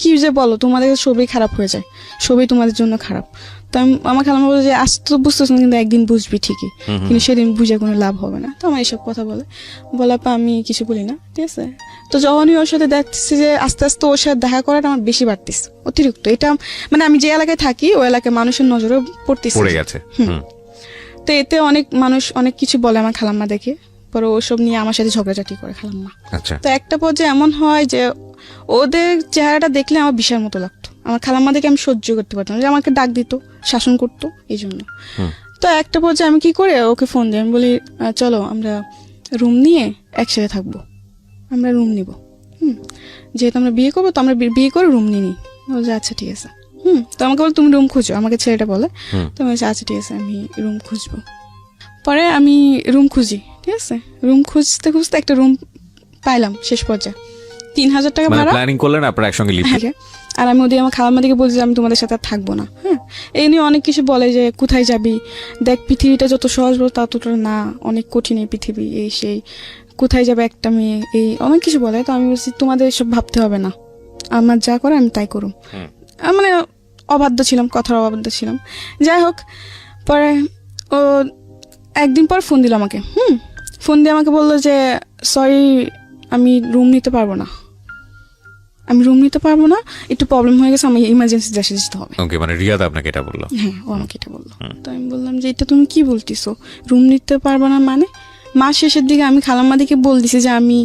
কি যে বলো, তোমাদের সবই খারাপ হয়ে যায়, সবই তোমাদের জন্য খারাপ। তো আমার খালাম্মা বলে যে আজ তো বুঝতেছ না, কিন্তু একদিন বুঝবি ঠিকই, কিন্তু সেদিন বুঝে কোনো লাভ হবে না। তো আমার এইসব কথা বলার পর আমি কিছু বলি না, ঠিক আছে। তো যখনই ওর সাথে দেখতেছি যে আস্তে আস্তে ওর সাথে দেখা করাটা আমার বেশি বাড়তেছে, অতিরিক্ত। এটা মানে আমি যে এলাকায় থাকি ওই এলাকায় মানুষের নজরে পড়তেছে। তো এতে অনেক মানুষ অনেক কিছু বলে আমার খালাম্মা দেখে, পরে ওসব নিয়ে আমার সাথে ঝগড়াঝাটি করে খালাম্মা। তো একটা পর্যায়ে এমন হয় যে ওদের চেহারাটা দেখলে আমার বিশাল মতো লাগতো, আমার খালাম্মা দেখে আমি সহ্য করতে পারতাম, যে আমাকে ডাক দিত, শাসন করতো, এই জন্য। তো একটা পর্যায়ে আমি কি করে ওকে ফোন দিই, আমি বলি চলো আমরা রুম নিয়ে একসাথে থাকবো, আমরা রুম নিব, যেহেতু আমরা বিয়ে করবো, তো আমরা বিয়ে করে রুম নিই। বলছে আচ্ছা ঠিক আছে। তো আমাকে বলে তুমি রুম খুঁজো, আমাকে ছেলেটা বলে। তো আমি বলছি আচ্ছা ঠিক আছে, আমি রুম খুঁজবো। পরে আমি রুম খুঁজি, ঠিক আছে। রুম খুঁজতে খুঁজতে একটা রুম পাইলাম, শেষ পর্যায়ে 3,000 টাকা ভাড়া। প্ল্যানিং করলেন আপনারা একসঙ্গে লিভ। আর আমি ওদের আমার খালাম্মা দিকে বলছি আমি তোমাদের সাথে আর থাকবো না। এই নিয়ে অনেক কিছু বলে যে কোথায় যাবি, দেখ পৃথিবীটা যত সহজ বল ততটা না, অনেক কঠিন এই পৃথিবী, এই সেই। কোথায় যাবে একটা মেয়ে, এই অনেক কিছু বলে। তো আমি বলছি তোমাদের এসব ভাবতে হবে না, আমার যা করে আমি তাই করুম। মানে অবাধ্য ছিলাম, কথার অবাধ্য ছিলাম। যাই হোক, পরে ও একদিন পর ফোন দিল আমাকে। ফোন দিয়ে আমাকে বললো যে সরি, আমি রুম নিতে পারবো না, একটু প্রবলেম হয়ে গেছে, আমি ইমার্জেন্সি দেশে যেতে হবে। ওকে, মানে রিয়াদ আপনাকে এটা বললো? হ্যাঁ, ও আমাকে এটা বললো। তো আমি বললাম যে এটা তুমি কি বলতেছো, রুম নিতে পারবো না মানে? মাস শেষের দিকে আমি খালাম্মাদিকে বল দিছি যে আমি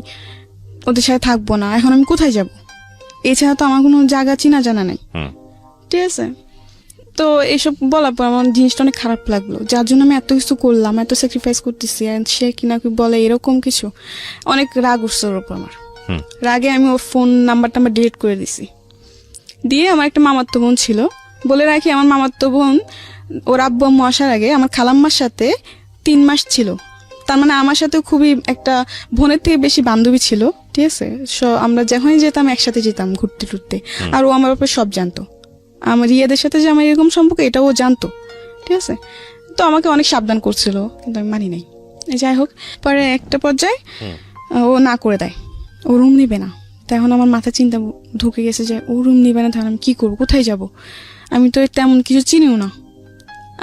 ওদের সাথে থাকবো না, এখন আমি কোথায় যাব? এছাড়া তো আমার কোনো জায়গা চিনা জানা নেই। ঠিক আছে, তো এইসব বলার পর আমার জিনিসটা অনেক খারাপ লাগলো, যার জন্য আমি এত কিছু করলাম, এত স্যাক্রিফাইস করতেছি, সে কিনা কি বলে এরকম কিছু। অনেক রাগ উঠছে ওর উপর আমার। রাগে আমি ওর ফোন নাম্বারটা ডিলিট করে দিছি। দিয়ে আমার একটা মামাতো বোন ছিল, বলে রাখি আমার মামাতো বোন ওর আব্বু আম্মু আসার আগে আমার খালাম্মার সাথে 3 মাস ছিল। তার মানে আমার সাথে খুবই একটা বোনের থেকে বেশি বান্ধবী ছিল। ঠিক আছে, আমরা যখনই যেতাম একসাথে যেতাম ঘুরতে টুরতে। আর ও আমার ব্যাপারে সব জানতো, আমার রিয়াদের সাথে যে আমার এরকম সম্পর্ক এটাও জানতো। ঠিক আছে, তো আমাকে অনেক সাবধান করছিল, কিন্তু আমি মানি নাই। যাই হোক, পরে একটা পর্যায়ে ও না করে দেয়, ও রুম নিবে না। তাই এখন আমার মাথা চিন্তা ঢুকে গেছে যে ও রুম নিবে না, তাহলে আমি কি করবো, কোথায় যাব? আমি তো তেমন কিছু চিনিও না।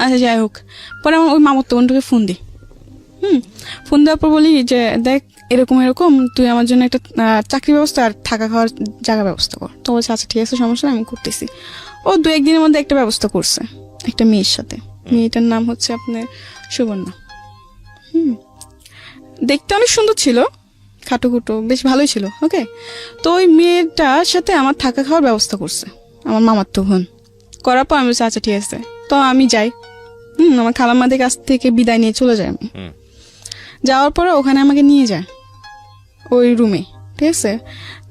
আচ্ছা, যাই হোক, পরে আমার ওই মামাতো বোনটাকে ফোন দিই। ফোন দেওয়ার পর বলি যে দেখ এরকম এরকম, তুই আমার জন্য একটা চাকরি ব্যবস্থা আর থাকা খাওয়ার জায়গা ব্যবস্থা কর। তো বলছে আচ্ছা ঠিক আছে, সমস্যা নেই, আমি করতেছি। ও 2-1 দিনের মধ্যে একটা ব্যবস্থা করছে একটা মেয়ের সাথে। মেয়েটার নাম হচ্ছে আপনার সুবর্ণা। দেখতে অনেক সুন্দর ছিল, খাটো বেশ ভালোই ছিল। ওকে, তো ওই মেয়েটার সাথে আমার থাকা খাওয়ার ব্যবস্থা করছে আমার মামাতো বোন। করার পর আমি বলছি আচ্ছা ঠিক আছে, তো আমি যাই। আমার খালাম্মাদের কাছ থেকে বিদায় নিয়ে চলে যাই আমি। যাওয়ার পরে ওখানে আমাকে নিয়ে যায় ওই রুমে। ঠিক আছে,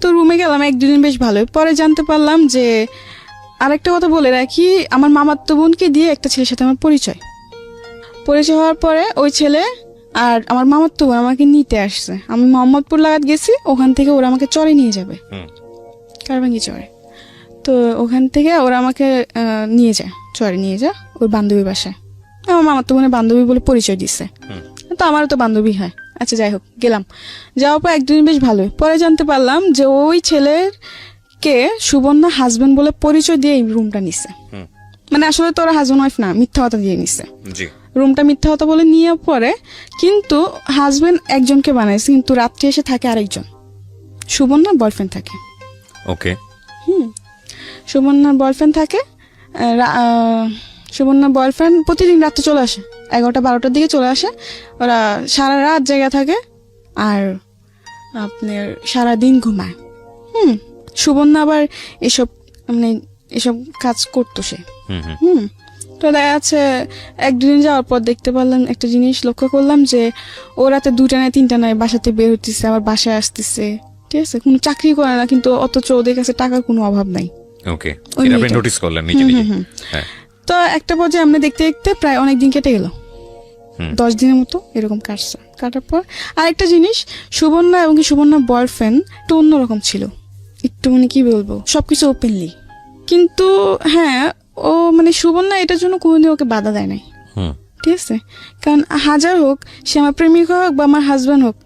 তো রুমে গেলাম 1-2 দিন বেশ ভালোই। পরে জানতে পারলাম যে আরেকটা কথা বলে রাখি, আমার মামাতো বোনকে দিয়ে একটা ছেলের সাথে আমার পরিচয় হওয়ার পরে ওই ছেলে আর আমার মামাতো বোন আমাকে নিতে আসছে। আমি মোহাম্মদপুর লাগাত গেছি, ওখান থেকে ওরা আমাকে চরে নিয়ে যাবে, কারবাঙ্গি চরে। তো ওখান থেকে ওরা আমাকে নিয়ে যায়, চরে নিয়ে যায় ওর বান্ধবী বাসায়। আমার মামাতো বোনের বান্ধবী বলে পরিচয় দিচ্ছে, তো আমারও তো বান্ধবী হয়। আচ্ছা যাই হোক, গেলাম। যাওয়ার পর 1-2 দিন বেশ ভালোই। পরে জানতে পারলাম যে ওই ছেলেকে সুবর্ণা হাজবেন্ড বলে পরিচয় দিয়ে এই রুমটা নিছে। মানে আসলে তো ওরা হাজবেন্ড ওয়াইফ না, মিথ্যা কথা দিয়ে নিছে রুমটা, মিথ্যা কথা বলে নিয়ে পরে। কিন্তু হাজবেন্ড একজনকে বানাইছে, কিন্তু রাত্রে এসে থাকে আরেকজন, সুবর্ণার বয়ফ্রেন্ড থাকে। ওকে, সুবর্ণার বয়ফ্রেন্ড থাকে। সুবর্ণার বয়ফ্রেন্ড প্রতিদিন রাত্রে চলে আসে, 11টা-12টার দিকে চলে আসে। ওরা সারা রাত জায়গা থাকে আর আপনার সারাদিন ঘুমায়। সুবর্ণা আবার এসব কাজ করতো সে। তো দেখা যাচ্ছে 1-2 দিন যাওয়ার পর দেখতে পারলাম একটা জিনিস, লক্ষ্য করলাম যে ও রাতে 2টা নয় 3টা নয় বাসাতে বের হইতেছে, আবার বাসায় আসতেছে। ঠিক আছে, কোনো চাকরি করে না, কিন্তু অথচ ওদের কাছে টাকার কোনো অভাব নাই। ওকে, এটা আপনি নোটিস করলেন নিজে নিজে? হ্যাঁ। তো একটা পর্যায়ে আমরা দেখতে দেখতে প্রায় অনেক দিন কেটে গেল, 10 দিনের মতো এরকম কাটছে। কাটার পর আরেকটা জিনিস, সুবর্ণা এবং সুবর্ণার বয়ফ্রেন্ড একটু অন্যরকম ছিল, একটু মানে কি বলবো, সবকিছু ওপেনলি। কিন্তু হ্যাঁ, ও মানে সুবর্ণা এটার জন্য কোনোদিন ওকে বাধা দেয় নাই। ঠিক আছে, কারণ হাজার হোক সে আমার প্রেমিক হোক বা আমার হাজব্যান্ড হোক,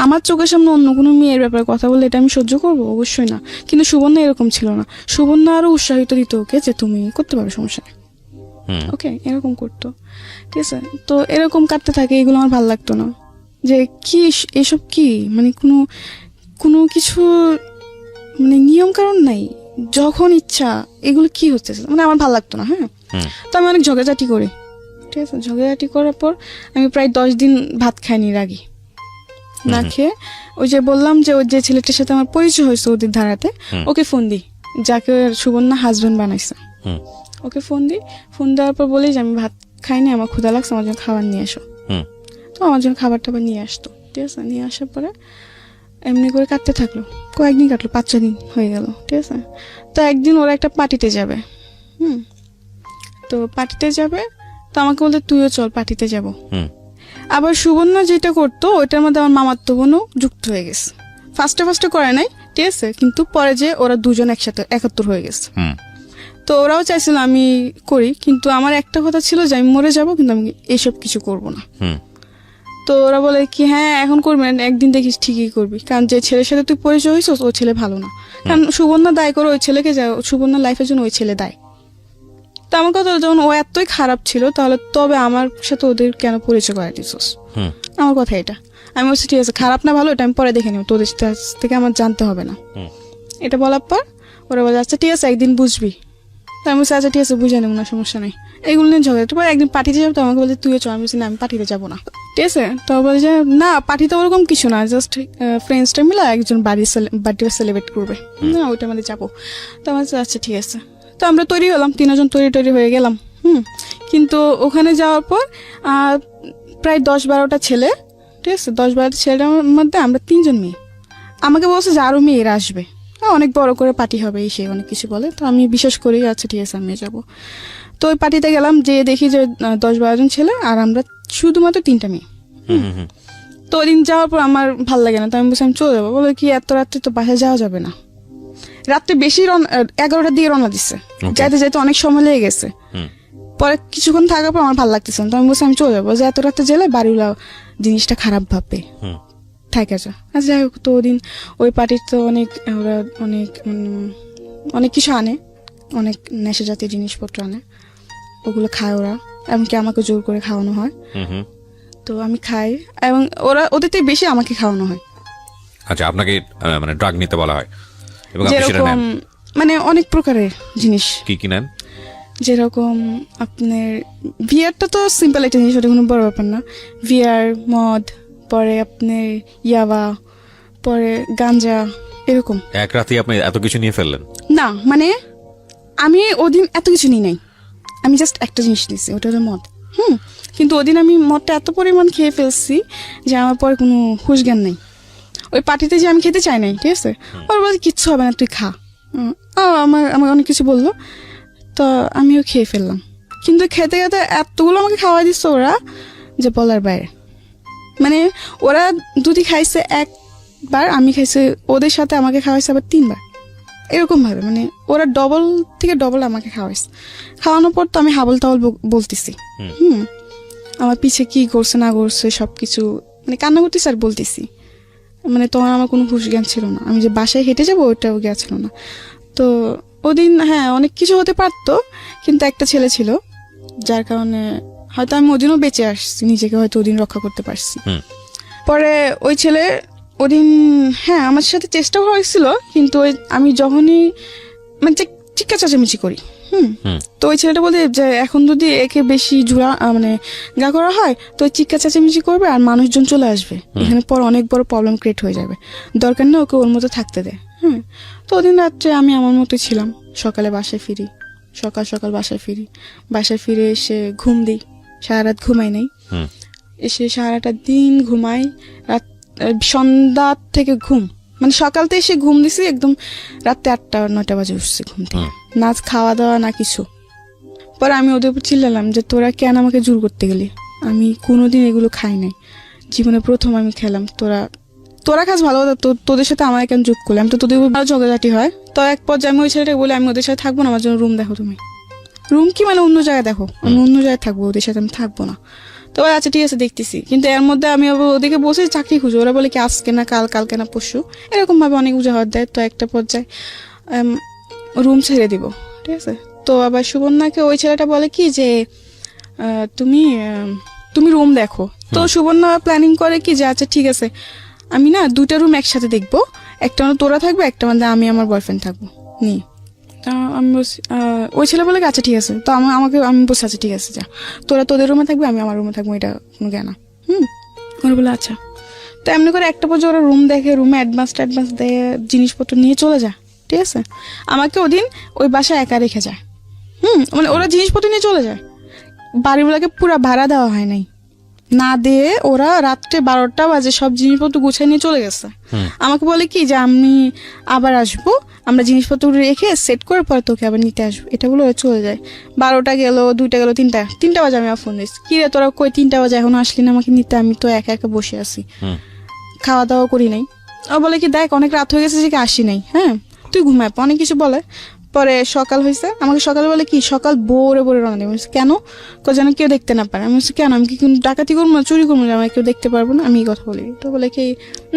আমার চোখের সামনে অন্য কোনো মেয়ের ব্যাপারে কথা বললে এটা আমি সহ্য করবো? অবশ্যই না। কিন্তু সুবর্ণা এরকম ছিল না, সুবর্ণা আরো উৎসাহিত দিত ওকে যে তুমি করতে পারো, সমস্যা নেই। ওকে, এরকম করতো। ঠিক আছে, তো এরকম কাটতে থাকে, এগুলো আমার ভালো লাগতো না। যে কি এসব কি, মানে কোনো কিছু মানে নিয়ম কারণ নাই, যখন ইচ্ছা এগুলো কি হচ্ছে, মানে আমার ভালো লাগতো না। হ্যাঁ, তো আমি অনেক ঝগড়াঝাটি করি। ঠিক আছে, ঝগড়াঝাটি করার পর আমি প্রায় 10 দিন ভাত খাইনি, রাগি না খেয়ে। ওই যে বললাম যে ওই যে ছেলেটার সাথে আমার পরিচয় হয়েছে ওদের ধারাতে, ওকে ফোন দিই, যাকে সুবর্ণা হাজবেন্ড বানাইছে। ওকে ফোন দেওয়ার পর বলি যে আমি ভাত খাইনি, আমার ক্ষুধা লাগছে, আমার জন্য খাবার নিয়ে আসো। তো আমার জন্য খাবার টাবার নিয়ে আসতো। ঠিক আছে, নিয়ে আসার পরে এমনি করে কাটতে থাকলো, কয়েকদিন কাটলো, 5-6 দিন হয়ে গেল। ঠিক আছে, তো একদিন ওরা একটা পার্টিতে যাবে। তো পার্টিতে যাবে, তো আমাকে বলতে তুইও চল পার্টিতে যাব। আবার সুবর্ণা যেটা করতো ওইটার মধ্যে আমার মামাতো বোনও যুক্ত হয়ে গেছে। ফার্স্টে করে নাই, ঠিক আছে, কিন্তু পরে যে ওরা দুজন একসাথে একাত্তর হয়ে গেছে। তো ওরাও চাইছিল আমি করি, কিন্তু আমার একটা কথা ছিল যে আমি মরে যাব, কিন্তু আমি এসব কিছু করব না। তো ওরা বলে কি হ্যাঁ এখন করবি না, একদিন দেখিস ঠিকই করবি, কারণ যে ছেলের সাথে তুই পরিচয় হয়েছিস ও ছেলে ভালো না, কারণ সুবর্ণা দায় করে ওই ছেলেকে, যা সুবর্ণার লাইফের জন্য ওই ছেলে দায়। তো আমার কথা হলো, যখন ও এতই খারাপ ছিল তাহলে তবে আমার সাথে ওদের কেন পরিচয় করাই দিছিস? আমার কথা এটা। আমি বলছি ঠিক আছে, খারাপ না ভালো এটা আমি পরে দেখে নেব, তোদের কাছ থেকে আমার জানতে হবে না। এটা বলার পর ওরা বলে আচ্ছা ঠিক আছে একদিন বুঝবি। তো আমি বলছি আচ্ছা ঠিক আছে বুঝে নেব না, সমস্যা নেই। এইগুলো নিয়ে ঝগড়া, তারপর একদিন পার্টিতে যাবো, তো আমাকে বলছে তুইও চল। আমি বলছি না আমি পার্টিতে যাবো না, ঠিক আছে। তো বলে যে না পার্টিতে ওরকম কিছু না, জাস্ট ফ্রেন্ডসটা মিলে একজন বার্থডে সেলিব্রেট করবে, না ওইটা আমাদের যাবো। তো আমার বলছে আচ্ছা ঠিক আছে। তো আমরা তৈরি হলাম, 3 জন তৈরি হয়ে গেলাম। কিন্তু ওখানে যাওয়ার পর প্রায় 10-12টা ছেলে, ঠিক আছে, 10-12টা ছেলের মধ্যে আমরা 3 জন মেয়ে। আমাকে বলছে যে আরো মেয়েরা আসবে, অনেক বড় করে পার্টি হবে, এই সে অনেক কিছু বলে। তো আমি বিশ্বাস করি আচ্ছা ঠিক আছে আমি যাবো। তো ওই পার্টিতে গেলাম, যে দেখি যে 10-12 জন ছেলে আর আমরা শুধুমাত্র 3টা মেয়ে। তো ওই দিন যাওয়ার পর আমার ভালো লাগে না, তো আমি বলছি আমি চলে যাবো। বলে কি এত রাত্রে তো বাসায় যাওয়া যাবে না, রাত্রে বেশি 11টার দিকে রওনা দিচ্ছে, যাইতে যাইতে অনেক সময় লেগে গেছে। পরে কিছুক্ষণ থাকার পর আমার ভালো লাগতেছে না, তো আমি বলছি আমি চলে যাবো, যে এত রাত্রে গেলে বাড়িগুলা জিনিসটা খারাপ ভাববে, থাকে যা। আচ্ছা যাই হোক, তো ওদিন ওই পার্টির তো ওরা অনেক কিছু আনে, অনেক নেশা জাতীয় জিনিসপত্র আনে, ওগুলো খায় ওরা, এমনকি আমাকে জোর করে খাওয়ানো হয়। তো আমি খাই এবং ওদের থেকে বেশি আমাকে খাওয়ানো হয়। আচ্ছা, আপনাকে মানে ড্রাগ নিতে বলা হয় এবং আপনি সেটা যেরকম নেন? মানে অনেক প্রকারের জিনিস। কি নেন? যেরকম আপনার ভিআরটা তো সিম্পল একটা জিনিস, ওটা কোনো বড় ব্যাপার না। ভিআর, মদ, পরে আপনার ইয়াবা, পরে গাঞ্জা, এরকম। এক রাতেই আপনি এত কিছু নিয়ে ফেললেন? না মানে আমি ওদিন এত কিছু নিই নাই, আমি জাস্ট একটা জিনিস নিয়েছি, ওটা হলো মদ। কিন্তু ওদিন আমি মদটা এত পরিমাণ খেয়ে ফেলছি যে আমার পরে কোনো হুঁশ জ্ঞান নেই। ওই পার্টিতে যে আমি খেতে চাই নাই, ঠিক আছে, ওর বলছে কিচ্ছু হবে না তুই খা। আমার অনেক কিছু বললো, তো আমিও খেয়ে ফেললাম। কিন্তু খেতে খেতে এতগুলো আমাকে খাওয়া দিচ্ছে ওরা যে বলার বাইরে। মানে ওরা দুটি খাইছে একবার, আমি খাইছে ওদের সাথে, আমাকে খাওয়াইছে আবার 3বার, এরকম ভাবে। মানে ওরা ডবল থেকে ডবল আমাকে খাওয়াইছে। খাওয়ানোর পর তো আমি হাবল তাবল বলতেছি, আমার পিছে কি করছে না করছে সবকিছু, মানে কান্না করতেছি আর বলতেছি। মানে তখন আমার কোনো হুঁশ জ্ঞান ছিল না, আমি যে বাসায় হেঁটে যাবো ওটাও জ্ঞান ছিল না। তো ওদিন হ্যাঁ অনেক কিছু হতে পারতো, কিন্তু একটা ছেলে ছিল যার কারণে হয়তো আমি ওদিনও বেঁচে আসছি, নিজেকে হয়তো ওদিন রক্ষা করতে পারছি। পরে ওই ছেলে ওদিন হ্যাঁ আমার সাথে চেষ্টাও হয়েছিল, কিন্তু আমি যখনই মানে চিৎকা চেঁচামেচি করি, তো ওই ছেলেটা বলে যে এখন যদি একে বেশি মানে গা করা হয় তো চিৎকা চেঁচামেচি করবে আর মানুষজন চলে আসবে, এখানে পর অনেক বড় প্রবলেম ক্রিয়েট হয়ে যাবে, দরকার নেই ওকে ওর মতো থাকতে দেয়। তো ওদিন রাত্রে আমি আমার মতো ছিলাম, সকালে বাসায় ফিরি, সকাল বাসায় ফিরে এসে ঘুম দিই, সারা রাত ঘুমাই নাই, এসে সারাটা দিন ঘুমাই, রাত সন্ধ্যা থেকে ঘুম, মানে সকালতে এসে ঘুম দিছি একদম রাতে 8টা-9টা বাজে উঠছি ঘুম থেকে, না খাওয়া দাওয়া না কিছু। পরে আমি ওদের উপর চিল্লালাম যে তোরা কেন আমাকে জোর করতে গেলি, আমি কোনোদিন এগুলো খাই নাই, জীবনে প্রথম আমি খেলাম, তোরা খাস ভালো কথা, তোদের সাথে আমার কেন যোগ করলে, আমি তো তোদের উপর ভালো ঝগড়াঝাটি হয়। তো এক পর্যায়ে আমি ওই ছেলেটাকে বলি আমি ওদের সাথে থাকবো না, আমার জন্য রুম দেখো তুমি। রুম কি মানে অন্য জায়গায় দেখো, আমি অন্য জায়গায় থাকবো, ওদের সাথে আমি থাকবো না। তো আচ্ছা ঠিক আছে দেখতেছি, কিন্তু এর মধ্যে আমি ওদেরকে বসে চাকরি খুঁজো, ওরা বলে কি আজকে না কালকে না পরশু, এরকম ভাবে অনেক উজাহার দেয়। তো একটা পর্যায়ে রুম ছেড়ে দিব, ঠিক আছে। তো আবার সুবর্ণাকে ওই ছেলেটা বলে কি যে তুমি রুম দেখো। তো সুবর্ণা প্ল্যানিং করে কি যে আচ্ছা ঠিক আছে আমি না 2টা রুম একসাথে দেখবো, একটা মানে তোরা থাকবে, একটা মানে আমি আমার বয়ফ্রেন্ড থাকবো নিয়ে। আমি বলছি ওই ছেলে বলে আচ্ছা ঠিক আছে। তো আমি বলছি আচ্ছা ঠিক আছে যা, তোরা তোদের রুমে থাকবে আমি আমার রুমে থাকবো, এটা কোনো জ্ঞান না। ওরা বলে আচ্ছা। তো এমনি করে একটা পর্যায়ে ওরা রুম দেখে, রুমে অ্যাডভান্স দেয়, জিনিসপত্র নিয়ে চলে যায়, ঠিক আছে। আমাকে ওদিন ওই বাসায় একা রেখে যায়, মানে ওরা জিনিসপত্র নিয়ে চলে যায়, বাড়িগুলোকে পুরো ভাড়া দেওয়া হয় নাই, না দিয়ে ওরা রাত্রে 12টা বাজে সব জিনিসপত্র গুছিয়ে নিয়ে চলে গেছে। আমাকে বলে কি যে আমি আবার আসবো, আমরা জিনিসপত্র রেখে সেট করে পরে তোকে আবার নিতে আসবো, এটা বলে ওরা চলে যায়। 12টা গেল, 2টা গেল, 3টা বাজে আমি ফোন দিচ্ছি, কি রে তোরা কই 3টা বাজে এখনো আসলি না আমাকে নিতে, আমি তো একা একা বসে আছি, খাওয়া দাওয়া করি নাই। ও বলে কি দেখ অনেক রাত হয়ে গেছে যে আসি নাই, হ্যাঁ তুই ঘুমায়, অনেক কিছু বলে। পরে সকাল হয়েছে, আমাকে সকালে বলে কি সকাল ভোরে ভোরে রওনা দেবো। কেন? যেন কেউ দেখতে না পারে। আমি বলছি কেন, আমি কি কিন্তু ডাকাতি করবো না, চুরি করবো না, আমাকে কেউ দেখতে পারবো না, আমি এই কথা বলি। তো বলে কি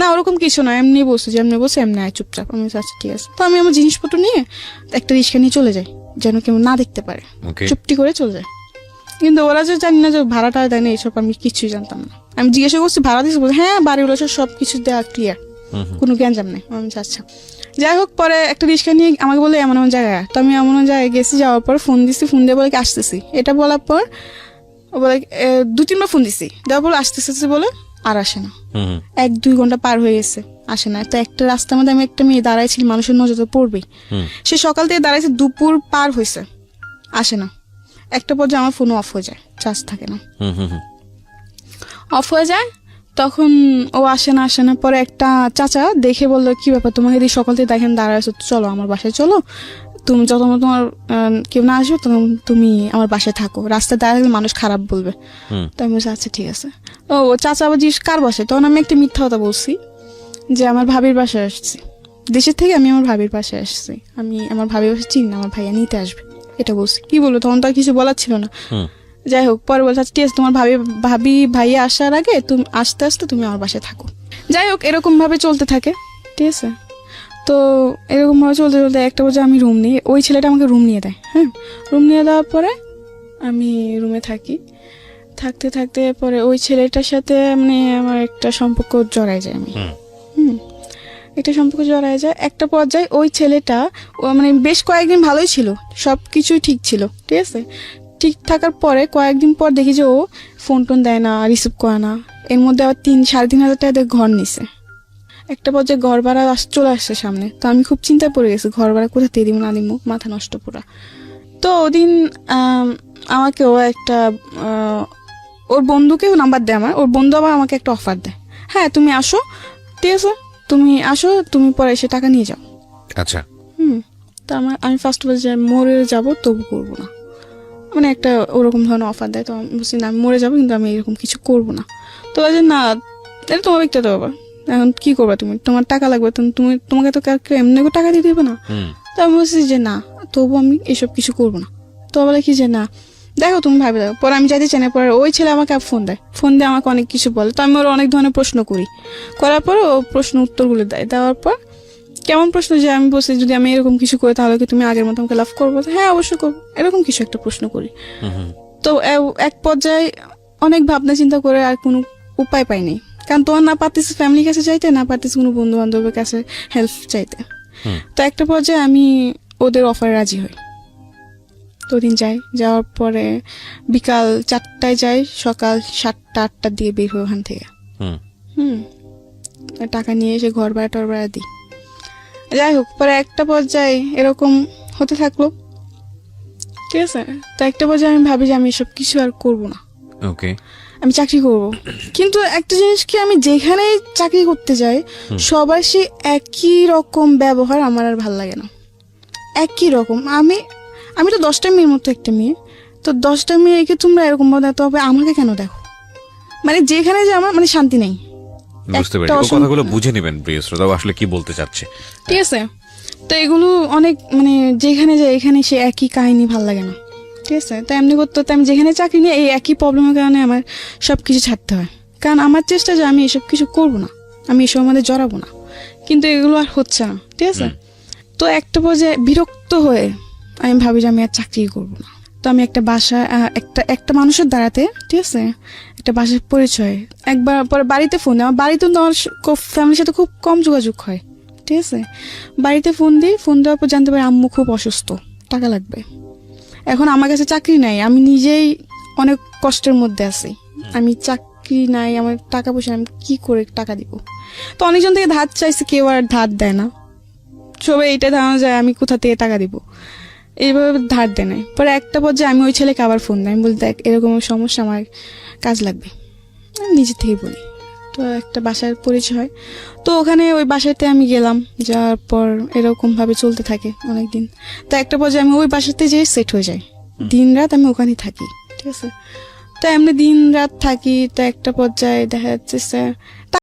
না ওরকম কিছু না, এমনি বসে যেমনি বসে এমনি আয় চুপচাপ। আমি বলছি আচ্ছা ঠিক আছে। তো আমি আমার জিনিসপত্র নিয়ে একটা রিক্সা নিয়ে চলে যাই, যেন কেউ না দেখতে পারে, Okay. চুপটি করে চলে যায়। কিন্তু ওরা যে জানি না যে ভাড়াটা দেয় না, এইসব আমি কিছুই জানতাম না। আমি জিজ্ঞাসা করছি ভাড়া দিয়েছি, বলছে হ্যাঁ বাড়িগুলো সব কিছু দেওয়া ক্লিয়ার, কোনো গ্যাঞ্জাম নেই। আমি বলছি আচ্ছা। যাই হোক, পরে একটা রিক্সা নিয়ে আমাকে বলে এমন এমন জায়গায়, তো আমি এমন জায়গায় গেছি। যাওয়ার পর ফোন দিছি, ফোন দিয়ে বলে কি আসতেছি। এটা বলার পর ও বলে 2-3বার ফোন দিছি, দেওয়ার পর আসতেছে বলে আর আসে না। 1-2 ঘন্টা পার হয়ে গেছে, আসে না। তো একটা রাস্তার মধ্যে আমি একটা মেয়ে দাঁড়াইছিল, মানুষের নজর তো পড়বেই। সে সকাল থেকে দাঁড়াইছে, দুপুর পার হয়েছে, আসে না। একটা পর্যায়ে আমার ফোন অফ হয়ে যায়, চার্জ থাকে না, অফ হয়ে যায়। তখন ও আসে না। পরে একটা চাচা দেখে বললো কি ব্যাপার, তোমাকে দিয়ে সকাল থেকে দেখেন দাঁড়াইছো, চলো আমার বাসায় চলো, তুমি যত তোমার কেউ না আসবে তখন তুমি আমার বাসায় থাকো, রাস্তায় দাঁড়ালে মানুষ খারাপ বলবে। তো আমি বলছি আচ্ছা ঠিক আছে। ও চাচা আবার জিজ্ঞেস কার বাসায়, তখন আমি একটা মিথ্যা কথা বলছি যে আমার ভাবির বাসায় আসছি, দেশের থেকে আমি আমার ভাবির বাসায় আসছি, আমি আমার ভাবির বাসায় চিনি না, আমার ভাইয়া নিতে আসবে, এটা বলছি। কি বলবো, তখন তো আর কিছু বলার ছিল না। যাই হোক, পরে বলছে আচ্ছা ঠিক আছে, তোমার ভাইয়া আসার আগে তুমি আস্তে আস্তে তুমি আমার বাসায় থাকো। যাই হোক, এরকম ভাবে চলতে থাকে, ঠিক আছে। তো এরকম ভাবে চলতে চলতে একটা পর্যায়ে আমি রুম নিই, ওই ছেলেটা আমাকে রুম নিয়ে দেয়। হ্যাঁ, রুম নিয়ে দেওয়ার পরে আমি রুমে থাকি, থাকতে থাকতে পরে ওই ছেলেটার সাথে মানে আমার একটা সম্পর্ক জড়ায় যায়। আমি একটা সম্পর্ক জড়ায় যায়। একটা পর্যায়ে ওই ছেলেটা মানে বেশ কয়েকদিন ভালোই ছিল, সবকিছুই ঠিক ছিল, ঠিক আছে। ঠিক থাকার পরে কয়েকদিন পর দেখি যে ও ফোন টোন দেয় না, রিসিভ করে না। এর মধ্যে আবার 3-3.5 টাকা দিয়ে ঘর নিছে। একটা পর্যায়ে ঘর ভাড়া চলে আসছে সামনে। তো আমি খুব চিন্তায় পড়ে গেছি, ঘর ভাড়া কোথা দিয়ে দিব না দিব, মাথা নষ্ট পুরা। তো ওদিন আমাকে ও একটা ওর বন্ধুকেও নাম্বার দেয় আমার, ওর বন্ধু আবার আমাকে একটা অফার দেয়, হ্যাঁ তুমি আসো, ঠিক আছে তুমি আসো, তুমি পরে এসে টাকা নিয়ে যাও। আচ্ছা। তো আমি ফার্স্ট বলছি মরে যাবো তবু করবো না, মানে একটা ওরকম ধরনের অফার দেয়। তো আমি বলছি না, আমি মরে যাবো কিন্তু আমি এরকম কিছু করবো না। তো বলছে না এটা তোমার ব্যক্তিগত ব্যাপার, এখন কি করবা তুমি, তোমার টাকা লাগবে, তোমাকে তো কেউ এমনি করে টাকা দিয়ে দেবে না। তো আমি বলছি যে না, তবু আমি এসব কিছু করবো না। তো বলে কি যে না দেখো তুমি ভাবে দেখো। পরে আমি যাইতে চাই না, পরে ওই ছেলে আমাকে ফোন দেয়, ফোন দিয়ে আমাকে অনেক কিছু বলে। তো আমি ওর অনেক ধরনের প্রশ্ন করি, করার পরে ও প্রশ্ন উত্তরগুলো দেয়। দেওয়ার পর কেমন প্রশ্ন, যে আমি বলছি যদি আমি এরকম কিছু করি তাহলে কি তুমি আগের মতো আমাকে লাভ করবো? হ্যাঁ অবশ্যই করবো, এরকম কিছু একটা প্রশ্ন করি। তো এক পর্যায়ে অনেক ভাবনা চিন্তা করে আর কোনো উপায় পাইনি, কারণ তোমার না পারতেছি ফ্যামিলির কাছে চাইতে, না পারতেছি কোনো বন্ধু বান্ধবের কাছে হেল্প চাইতে। তো একটা পর্যায়ে আমি ওদের অফারে রাজি হই। তো দিন যাই, যাওয়ার পরে বিকাল 4টায় যাই, সকাল 7টা-8টার দিয়ে বের হই ওখান থেকে। টাকা নিয়ে এসে ঘর ভাড়া টর ভাড়া দিই। যাই হোক, পরে একটা পর্যায়ে এরকম হতে থাকলো, ঠিক আছে। তো একটা পর্যায়ে আমি ভাবি যে আমি এসব কিছু আর করবো না, ওকে, আমি চাকরি করব। কিন্তু একটা জিনিস কি, আমি যেখানেই চাকরি করতে যাই সবার সে একই রকম ব্যবহার, আমার আর ভাল লাগে না। একই রকম, আমি তো 10টা মেয়ের মতো একটা মেয়ে, তো 10টা মেয়েকে তোমরা এরকম ভাবে দেখো, তবে আমাকে কেন দেখো, মানে যেখানে যে আমার মানে শান্তি নেই। বুঝতে পেরেছি। ও কথাগুলো বুঝে নেবেন প্রিয় শ্রোতা, আসলে কি বলতে চাচ্ছে, ঠিক আছে। তো এগুলো অনেক মানে যেখানে যায় এখানে সে একই কাহিনী, ভাল লাগে না, ঠিক আছে। তো এমনি করতে হতো, আমি যেখানে চাকরি নিয়ে এই একই প্রবলেমের কারণে আমার সবকিছু ছাড়তে হয়। কারণ আমার চেষ্টা যে আমি এসব কিছু করবো না, আমি এসব মধ্যে জড়াবো না, কিন্তু এগুলো আর হচ্ছে না, ঠিক আছে। তো একটা পর্যায়ে বিরক্ত হয়ে আমি ভাবি যে আমি আর চাকরি করবো না। তো আমি একটা বাসা একটা মানুষের দ্বারাতে, ঠিক আছে, একটা বাসার পরিচয় একবার পরে বাড়িতে ফোন দেয়। আমার বাড়িতে তো আমার ফ্যামিলির সাথে খুব কম যোগাযোগ হয়, ঠিক আছে। বাড়িতে ফোন দিই, ফোন দেওয়ার পর জানতে পারি আম্মু খুব অসুস্থ, টাকা লাগবে। এখন আমার কাছে চাকরি নাই, আমি নিজেই অনেক কষ্টের মধ্যে আছি, আমি চাকরি নাই, আমার টাকা পয়সা, আমি কি করে টাকা দিব। তো অনেকজন থেকে ধার চাইছে, কেউ আর ধার দেয় না, সবাই এটা ধারণা যায় আমি কোথা থেকে টাকা দিব, এইভাবে ধার দেয় নাই। পরে একটা পর্যায়ে আমি ওই ছেলেকে আবার ফোন দেয়, আমি বলি দেখ এরকম সমস্যা, আমার কাজ লাগবে, আমি নিজে থেকেই বলি। তো একটা বাসার পরিচয় হয়, তো ওখানে ওই বাসাতে আমি গেলাম, যাওয়ার পর এরকম ভাবে চলতে থাকে অনেকদিন। তো একটা পর্যায়ে আমি ওই বাসাতে যেয়ে সেট হয়ে যাই, দিন রাত আমি ওখানেই থাকি, ঠিক আছে। তো এমনি দিন রাত থাকি, তো একটা পর্যায়ে দেখা যাচ্ছে